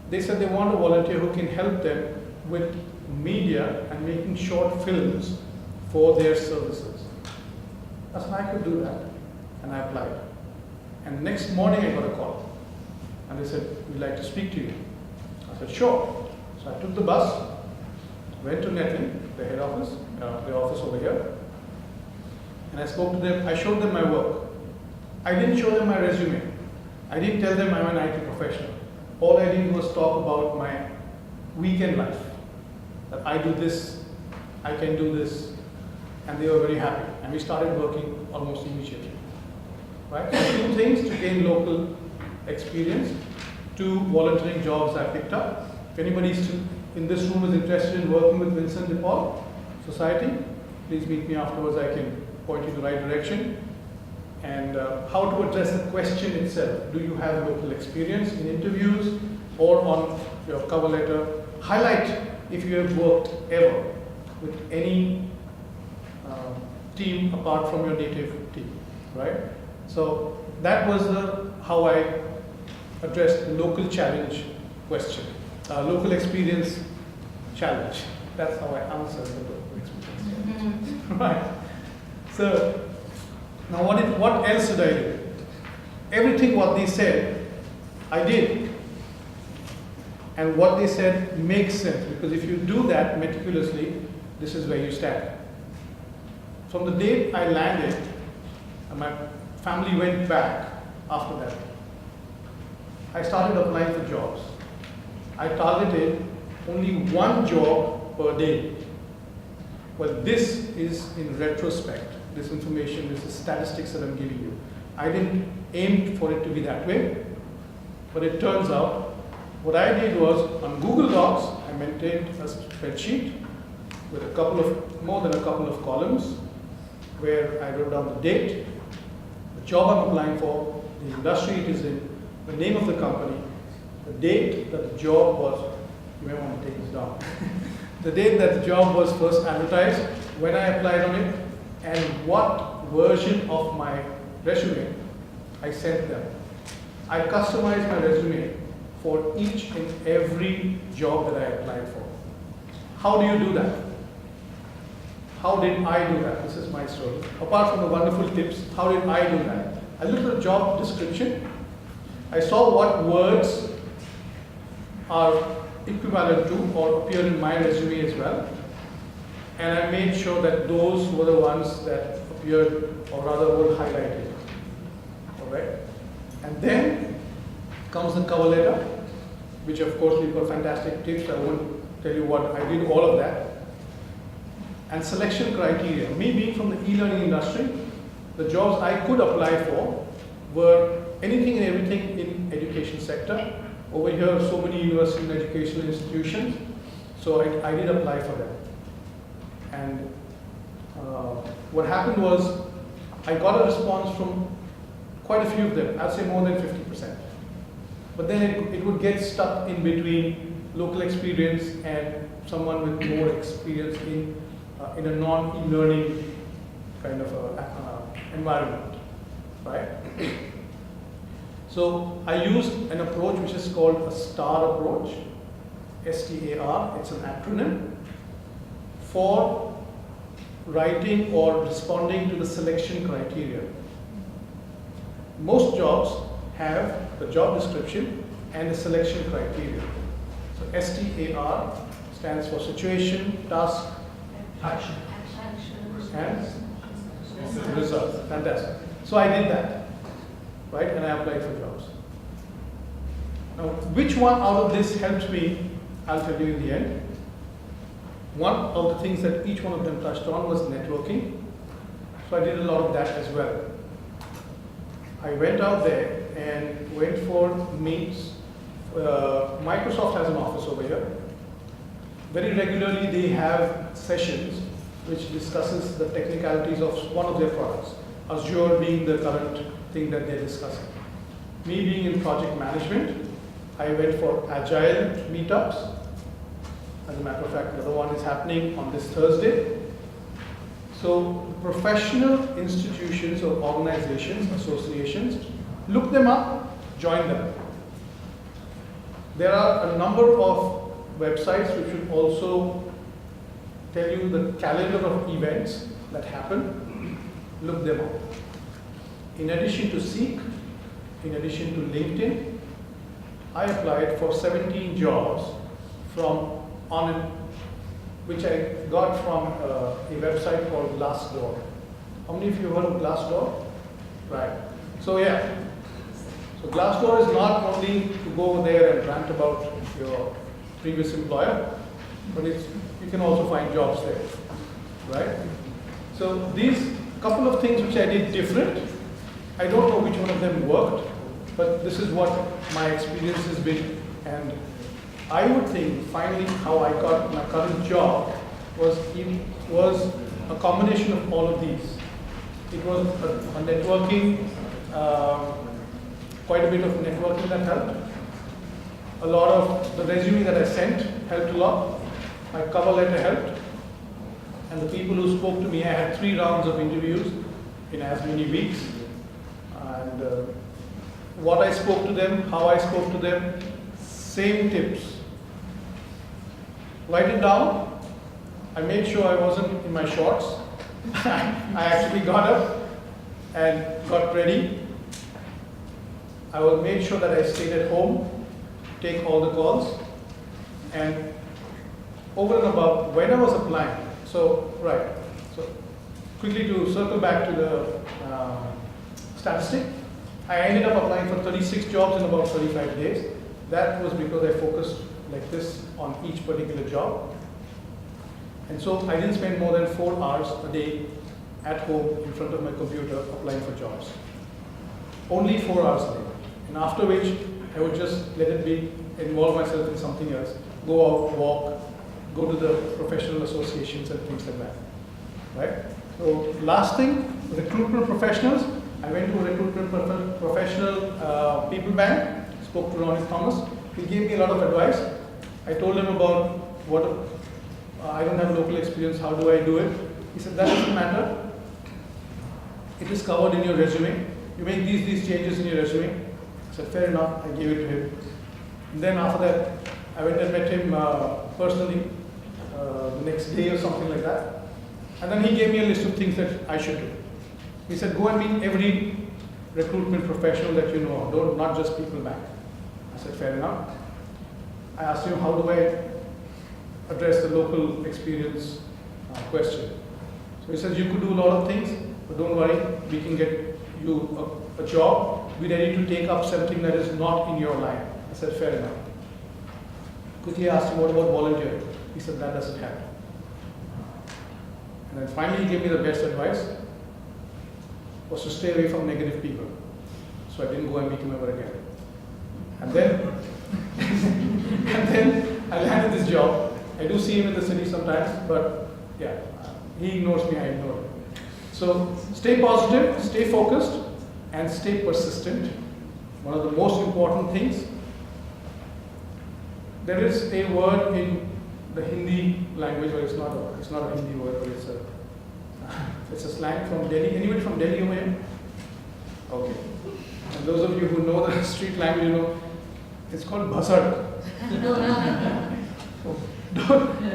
They said they want a volunteer who can help them with media and making short films for their services. I said I could do that, and I applied. And next morning I got a call, and they said, "We'd like to speak to you." I said, "Sure." So I took the bus, went to Netlink, the head office, the office over here, and I spoke to them. I showed them my work. I didn't show them my resume. I didn't tell them I'm an IT professional. All I did was talk about my weekend life, that I do this, I can do this, and they were very happy. And we started working almost immediately. Right? So 2 things to gain local experience, 2 volunteering jobs I picked up. If anybody in this room is interested in working with Vincent de Paul Society, please meet me afterwards. I can point you in the right direction. And how to address the question itself. Do you have local experience in interviews or on your cover letter? Highlight if you have worked ever with any team apart from your native team, right? So that was how I addressed the local challenge question, local experience challenge. That's how I answered the local experience challenge. Right. So now what else did I do? Everything what they said, I did. And what they said makes sense, because if you do that meticulously, this is where you stand. From the date I landed, and my family went back after that, I started applying for jobs. I targeted only 1 job per day. Well, this is in retrospect. This information, this is statistics that I'm giving you. I didn't aim for it to be that way, but it turns out what I did was on Google Docs, I maintained a spreadsheet with more than a couple of columns where I wrote down the date, the job I'm applying for, the industry it is in, the name of the company, the date that the job was, you may want to take this down, the date that the job was first advertised, when I applied on it, and what version of my resume I sent them. I customized my resume for each and every job that I applied for. How do you do that? How did I do that? This is my story. Apart from the wonderful tips, how did I do that? I looked at the job description. I saw what words are equivalent to or appear in my resume as well. And I made sure that those were the ones that appeared, or rather were highlighted. All right? And then comes the cover letter, which of course we've got fantastic tips. I won't tell you what, I did all of that. And selection criteria. Me being from the e-learning industry, the jobs I could apply for were anything and everything in education sector. Over here, so many university and educational institutions. So I did apply for them. And what happened was, I got a response from quite a few of them. I'd say more than 50%. But then it would get stuck in between local experience and someone with more experience in a non-e-learning kind of environment, right? So I used an approach which is called a STAR approach, S-T-A-R, it's an acronym, for writing or responding to the selection criteria. Most jobs have the job description and the selection criteria. So STAR stands for situation, task, action, and result. Fantastic. So I did that, right? And I applied for jobs. Now, which one out of this helped me, I'll tell you in the end. One of the things that each one of them touched on was networking. So I did a lot of that as well. I went out there and went for meets. Microsoft has an office over here. Very regularly they have sessions which discusses the technicalities of one of their products. Azure being the current thing that they're discussing. Me being in project management, I went for agile meetups. As a matter of fact, the other one is happening on this Thursday. So professional institutions or organizations, associations, look them up, join them. There are a number of websites which will also tell you the calendar of events that happen. Look them up. In addition to Seek, in addition to LinkedIn, I applied for 17 jobs which I got from a website called Glassdoor. How many of you heard of Glassdoor? Right. So yeah. So Glassdoor is not only to go over there and rant about your previous employer, but you can also find jobs there, right? So these couple of things which I did different, I don't know which one of them worked, but this is what my experience has been. And I would think finally how I got my current job was a combination of all of these. It was a networking, quite a bit of networking that helped. A lot of the resume that I sent helped a lot. My cover letter helped. And the people who spoke to me, I had 3 rounds of interviews in as many weeks. And what I spoke to them, how I spoke to them, same tips. Write it down. I made sure I wasn't in my shorts. I actually got up and got ready. I made sure that I stayed at home, take all the calls, and over and above, when I was applying, so quickly to circle back to the statistic, I ended up applying for 36 jobs in about 35 days. That was because I focused like this on each particular job. And so I didn't spend more than 4 hours a day at home in front of my computer applying for jobs. Only 4 hours a day. And after which, I would just let it be, involve myself in something else, go out, walk, go to the professional associations and things like that, right? So last thing, recruitment professionals. I went to a recruitment professional people bank, spoke to Ronnie Thomas. He gave me a lot of advice. I told him about I don't have local experience, how do I do it? He said, that doesn't matter. It is covered in your resume. You make these changes in your resume. I said, fair enough, I gave it to him. And then after that, I went and met him personally the next day or something like that. And then he gave me a list of things that I should do. He said, go and meet every recruitment professional that you know of, not just people back. I said, fair enough. I asked him, how do I address the local experience question? So he says, you could do a lot of things, but don't worry, we can get you a job. We're ready to take up something that is not in your line. I said, fair enough. Quickly asked him, what about volunteering? He said, that doesn't happen. And then finally he gave me the best advice, was to stay away from negative people. So I didn't go and meet him ever again. And then, I landed this job. I do see him in the city sometimes, but yeah, he ignores me, I ignore him. So stay positive, stay focused, and stay persistent. One of the most important things. There is a word in the Hindi language, but it's not a Hindi word, but it's a slang from Delhi. Anybody from Delhi over here? Okay. And those of you who know the street language, you know, it's called bhasad.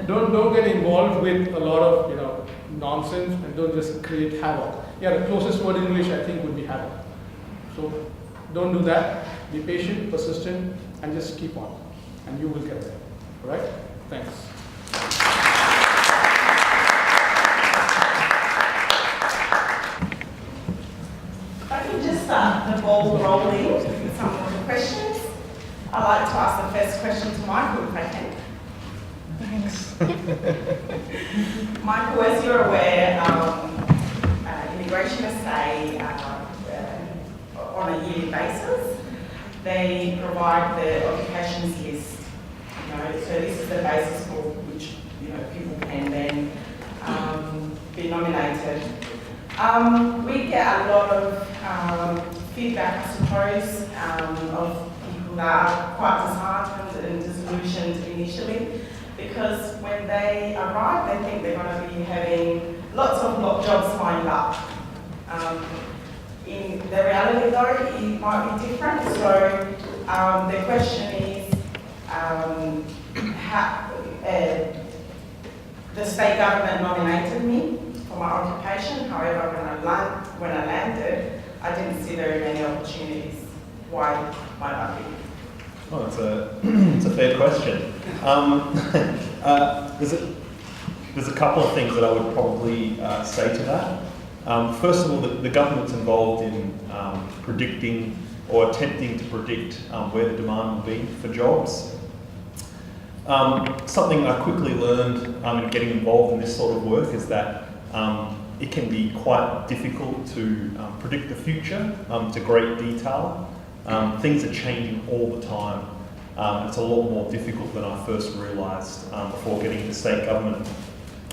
Don't get involved with a lot of nonsense and don't just create havoc. Yeah, the closest word in English I think would be havoc. So don't do that. Be patient, persistent, and just keep on, and you will get there. All right? Thanks. I can just start the ball rolling with some of the questions. I'd like to ask the first question to Michael, if I can. Thanks. Michael, as you're aware, Immigration SA, on a yearly basis, they provide the occupations list. So this is the basis for which people can then be nominated. We get a lot of feedback, I suppose, of people that are quite disheartened and disillusioned initially, because when they arrive, they think they're going to be having lots of jobs lined up. In the reality, though, it might be different. So the question is, the state government nominated me for my occupation. However, when I landed, I didn't see very many opportunities. Why might that be? Oh, it's a fair question. There's a couple of things that I would probably say to that. First of all, the government's involved in predicting or attempting to predict where the demand will be for jobs. Something I quickly learned in getting involved in this sort of work is that it can be quite difficult to predict the future to great detail. Things are changing all the time. It's a lot more difficult than I first realised before getting into state government.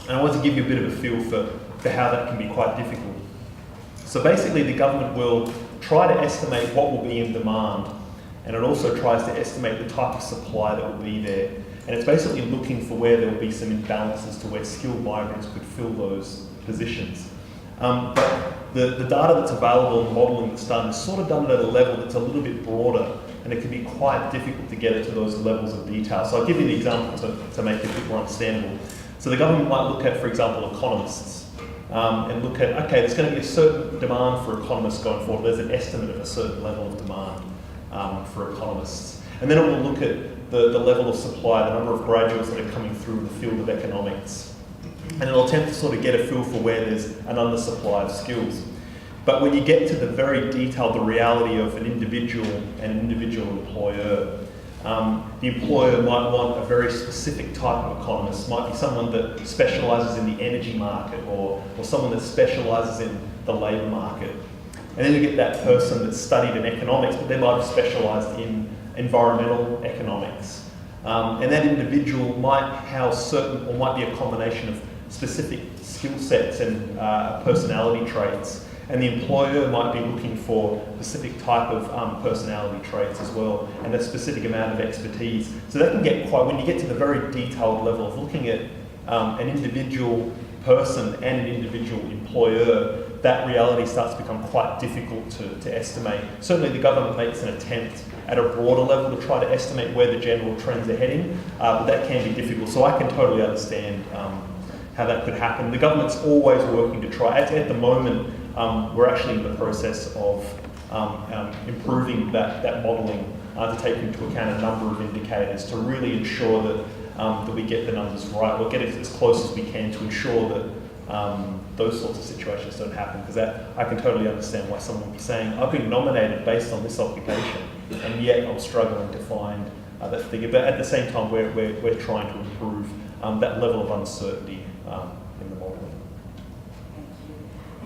And I want to give you a bit of a feel for how that can be quite difficult. So basically the government will try to estimate what will be in demand, and it also tries to estimate the type of supply that will be there. And it's basically looking for where there will be some imbalances to where skilled migrants could fill those positions. But the data that's available and the modelling that's done is sort of done at a level that's a little bit broader, and it can be quite difficult to get it to those levels of detail. So I'll give you the example to make it a bit more understandable. So the government might look at, for example, economists, and look at, okay, there's going to be a certain demand for economists going forward. There's an estimate of a certain level of demand for economists. And then it will look at the level of supply, the number of graduates that are coming through in the field of economics. And it'll attempt to sort of get a feel for where there's an undersupply of skills. But when you get to the very detailed, the reality of an individual and an individual employer, the employer might want a very specific type of economist. Might be someone that specialises in the energy market, or someone that specialises in the labour market. And then you get that person that's studied in economics, but they might have specialised in environmental economics. And that individual might house certain, or might be a combination of specific skill sets and personality traits. And the employer might be looking for a specific type of personality traits as well, and a specific amount of expertise. So that can get quite, when you get to the very detailed level of looking at an individual person and an individual employer, that reality starts to become quite difficult to estimate. Certainly the government makes an attempt at a broader level to try to estimate where the general trends are heading, but that can be difficult. So I can totally understand how that could happen. The government's always working to try. At the moment, we're actually in the process of improving that modelling to take into account a number of indicators to really ensure that we get the numbers right. We'll get it as close as we can to ensure that those sorts of situations don't happen, because I can totally understand why someone would be saying, I've been nominated based on this occupation, and yet I'm struggling to find that figure. But at the same time, we're trying to improve that level of uncertainty in the modelling.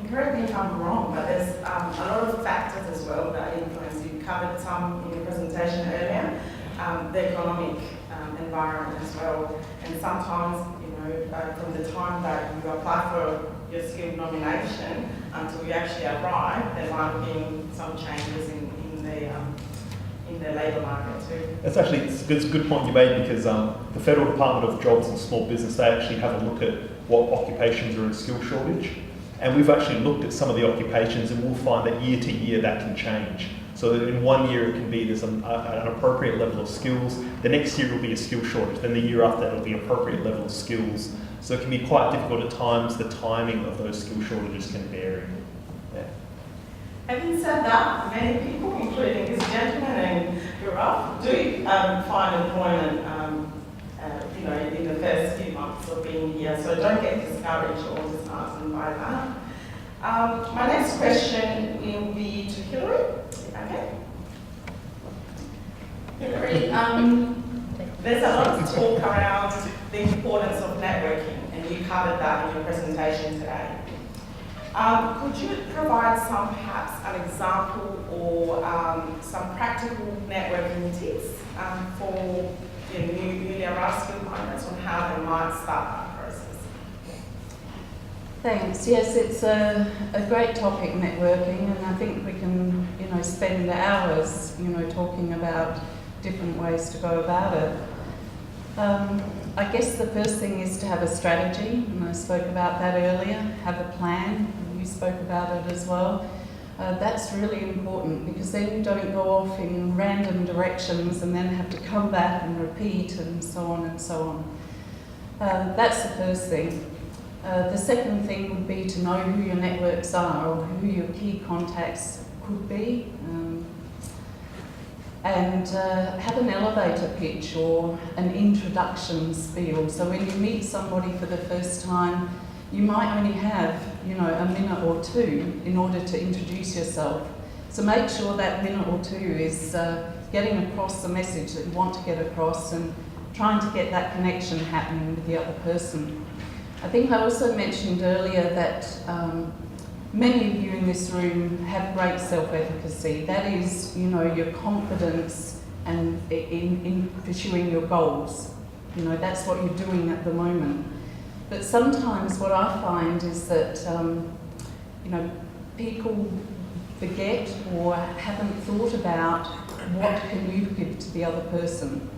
Correct me if I'm wrong, but there's a lot of factors as well that influence. You covered some in your presentation earlier, the economic environment as well. And sometimes, from the time that you apply for your skilled nomination until you actually arrive, there might have been some changes in the labour market too. It's a good point you made, because the Federal Department of Jobs and Small Business, they actually have a look at what occupations are in skill shortage. And we've actually looked at some of the occupations, and we'll find that year to year that can change. So that in 1 year it can be there's an appropriate level of skills, the next year will be a skill shortage, then the year after that will be appropriate level of skills. So it can be quite difficult at times. The timing of those skill shortages can vary. Yeah. Having said that, many people, including this gentleman and Gaurav, do find employment in the first few months of being here, so don't get discouraged or disheartened by that. My next question will be to Hillary. Okay. Hillary, There's a lot of talk around the importance of networking, and you covered that in your presentation today. Could you provide perhaps an example or some practical networking tips for newly arrived skilled migrants on how they might start that process? Thanks. Yes, it's a great topic, networking, and I think we can, spend hours, talking about different ways to go about it. I guess the first thing is to have a strategy, and I spoke about that earlier. Have a plan. You spoke about it as well. That's really important, because then you don't go off in random directions and then have to come back and repeat and so on and so on. That's the first thing. The second thing would be to know who your networks are, or who your key contacts could be, and have an elevator pitch or an introduction spiel. So when you meet somebody for the first time, you might only have, a minute or two in order to introduce yourself. So make sure that minute or two is getting across the message that you want to get across and trying to get that connection happening with the other person. I think I also mentioned earlier that many of you in this room have great self-efficacy. That is, your confidence and in pursuing your goals. That's what you're doing at the moment. But sometimes what I find is that, people forget or haven't thought about what can you give to the other person.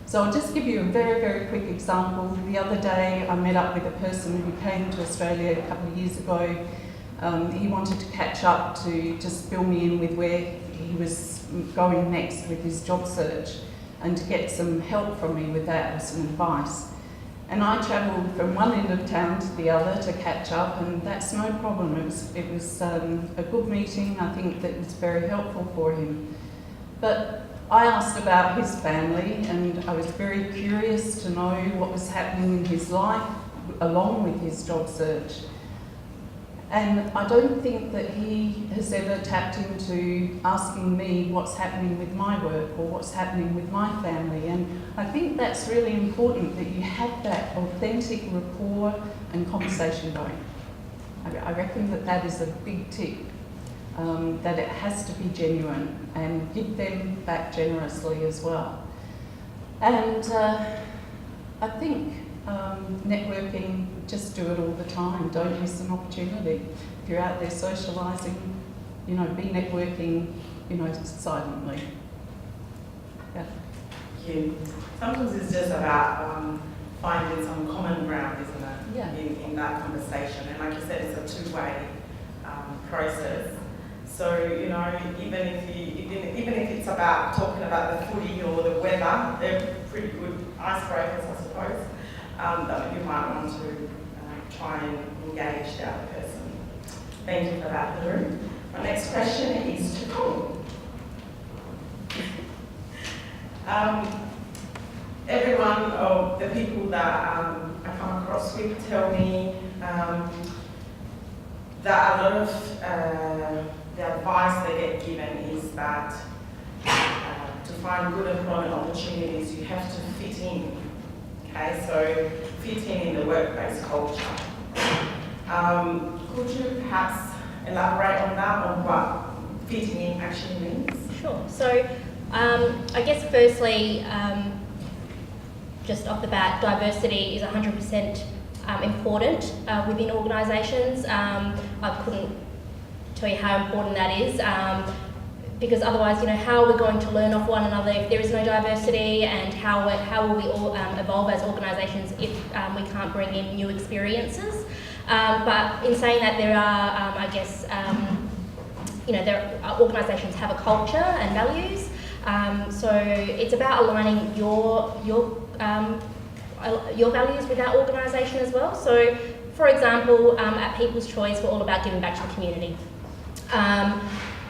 So I'll just give you a very, very quick example. The other day I met up with a person who came to Australia a couple of years ago. He wanted to catch up to just fill me in with where he was going next with his job search and to get some help from me with that, or some advice. And I travelled from one end of town to the other to catch up, and that's no problem. It was a good meeting. I think that was very helpful for him. But I asked about his family, and I was very curious to know what was happening in his life along with his job search. And I don't think that he has ever tapped into asking me what's happening with my work or what's happening with my family. And I think that's really important, that you have that authentic rapport and conversation going. I reckon that that is a big tip, that it has to be genuine, and give them back generously as well. And I think networking, just do it all the time. Don't miss an opportunity. If you're out there socialising, be networking, silently. Yeah. Thank you. Sometimes it's just about finding some common ground, isn't it? Yeah. In that conversation. And like you said, it's a two-way process. So, even if it's about talking about the footy or the weather, they're pretty good icebreakers, I suppose, that you might want to try and engage the other person. Thank you for that, Lou. My next question is to Paul. Everyone, or the people that I come across with, tell me that a lot of the advice they get given is that to find good employment opportunities, you have to fit in. Okay, so fit in the workplace culture. Could you perhaps elaborate on that, on what fitting in actually means? Sure. So I guess firstly, just off the bat, diversity is 100% important within organisations. I couldn't tell you how important that is, because otherwise, how are we going to learn off one another if there is no diversity, and how will we all evolve as organisations if we can't bring in new experiences? But in saying that, there are, organisations have a culture and values, so it's about aligning your values with our organisation as well. So, for example, at People's Choice, we're all about giving back to the community.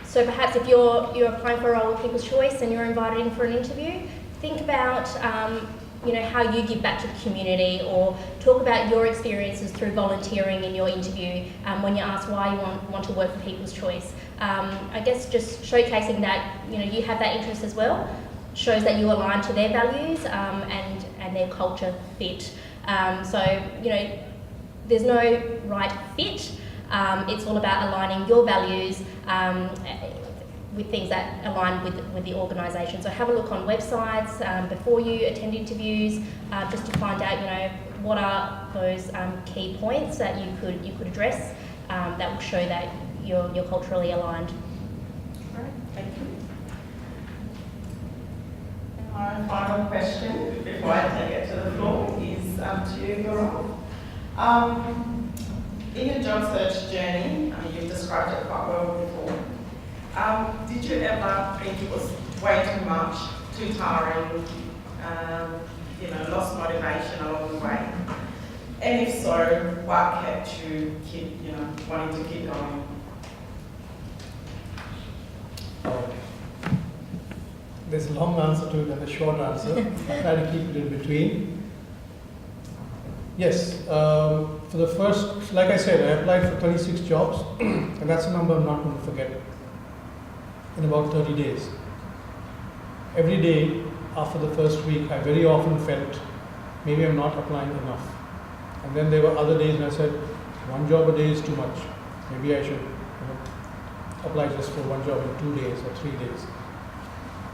So perhaps if you're applying for a role with People's Choice and you're invited in for an interview, think about how you give back to the community, or talk about your experiences through volunteering in your interview when you're asked why you want to work for People's Choice. I guess just showcasing that you have that interest as well. shows that you align to their values and their culture fit. So, you know, there's no right fit. It's all about aligning your values with things that align with the organisation. So have a look on websites before you attend interviews, just to find out, you know, what are those key points that you could address that will show that you're culturally aligned. All right, thank you. And my final question before I take it to the floor is to you, Gaurav. In your job search journey, you've described it quite well before. Did you ever think it was way too much, too tiring, you know, lost motivation along the way? And if so, what kept you wanting to keep going? There's a long answer to it and a short answer. I'll try to keep it in between. Yes, for the first, like I said, I applied for 36 jobs, and that's a number I'm not going to forget. In about 30 days. Every day after the first week, I very often felt maybe I'm not applying enough. And then there were other days when I said, one job a day is too much. Maybe I should apply just for one job in 2 days or 3 days.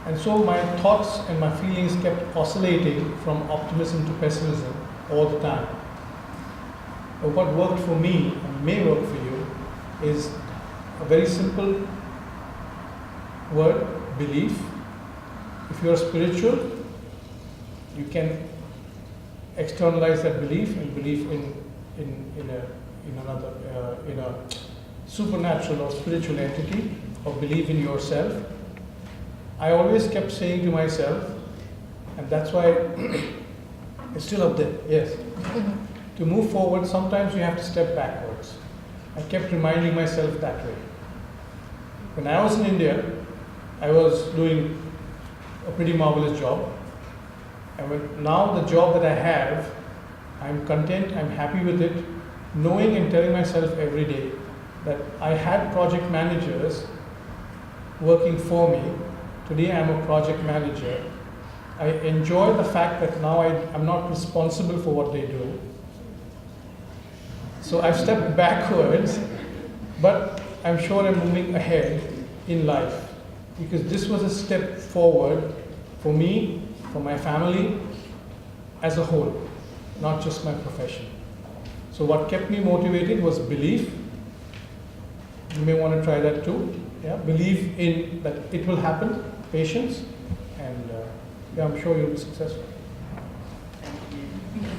And so my thoughts and my feelings kept oscillating from optimism to pessimism all the time. But what worked for me and may work for you is a very simple word, belief. If you are spiritual, you can externalize that belief and believe in a supernatural or spiritual entity, or believe in yourself. I always kept saying to myself, and that's why it's still up there, yes. To move forward, sometimes you have to step backwards. I kept reminding myself that way. When I was in India, I was doing a pretty marvelous job. And now the job that I have, I'm content, I'm happy with it, knowing and telling myself every day that I had project managers working for me. Today I'm a project manager. I enjoy the fact that now I'm not responsible for what they do. So I've stepped backwards, but I'm sure I'm moving ahead in life, because this was a step forward for me, for my family as a whole, not just my profession. So what kept me motivated was belief. You may want to try that too. Yeah, believe in that it will happen, patience, and yeah, I'm sure you'll be successful. Thank you.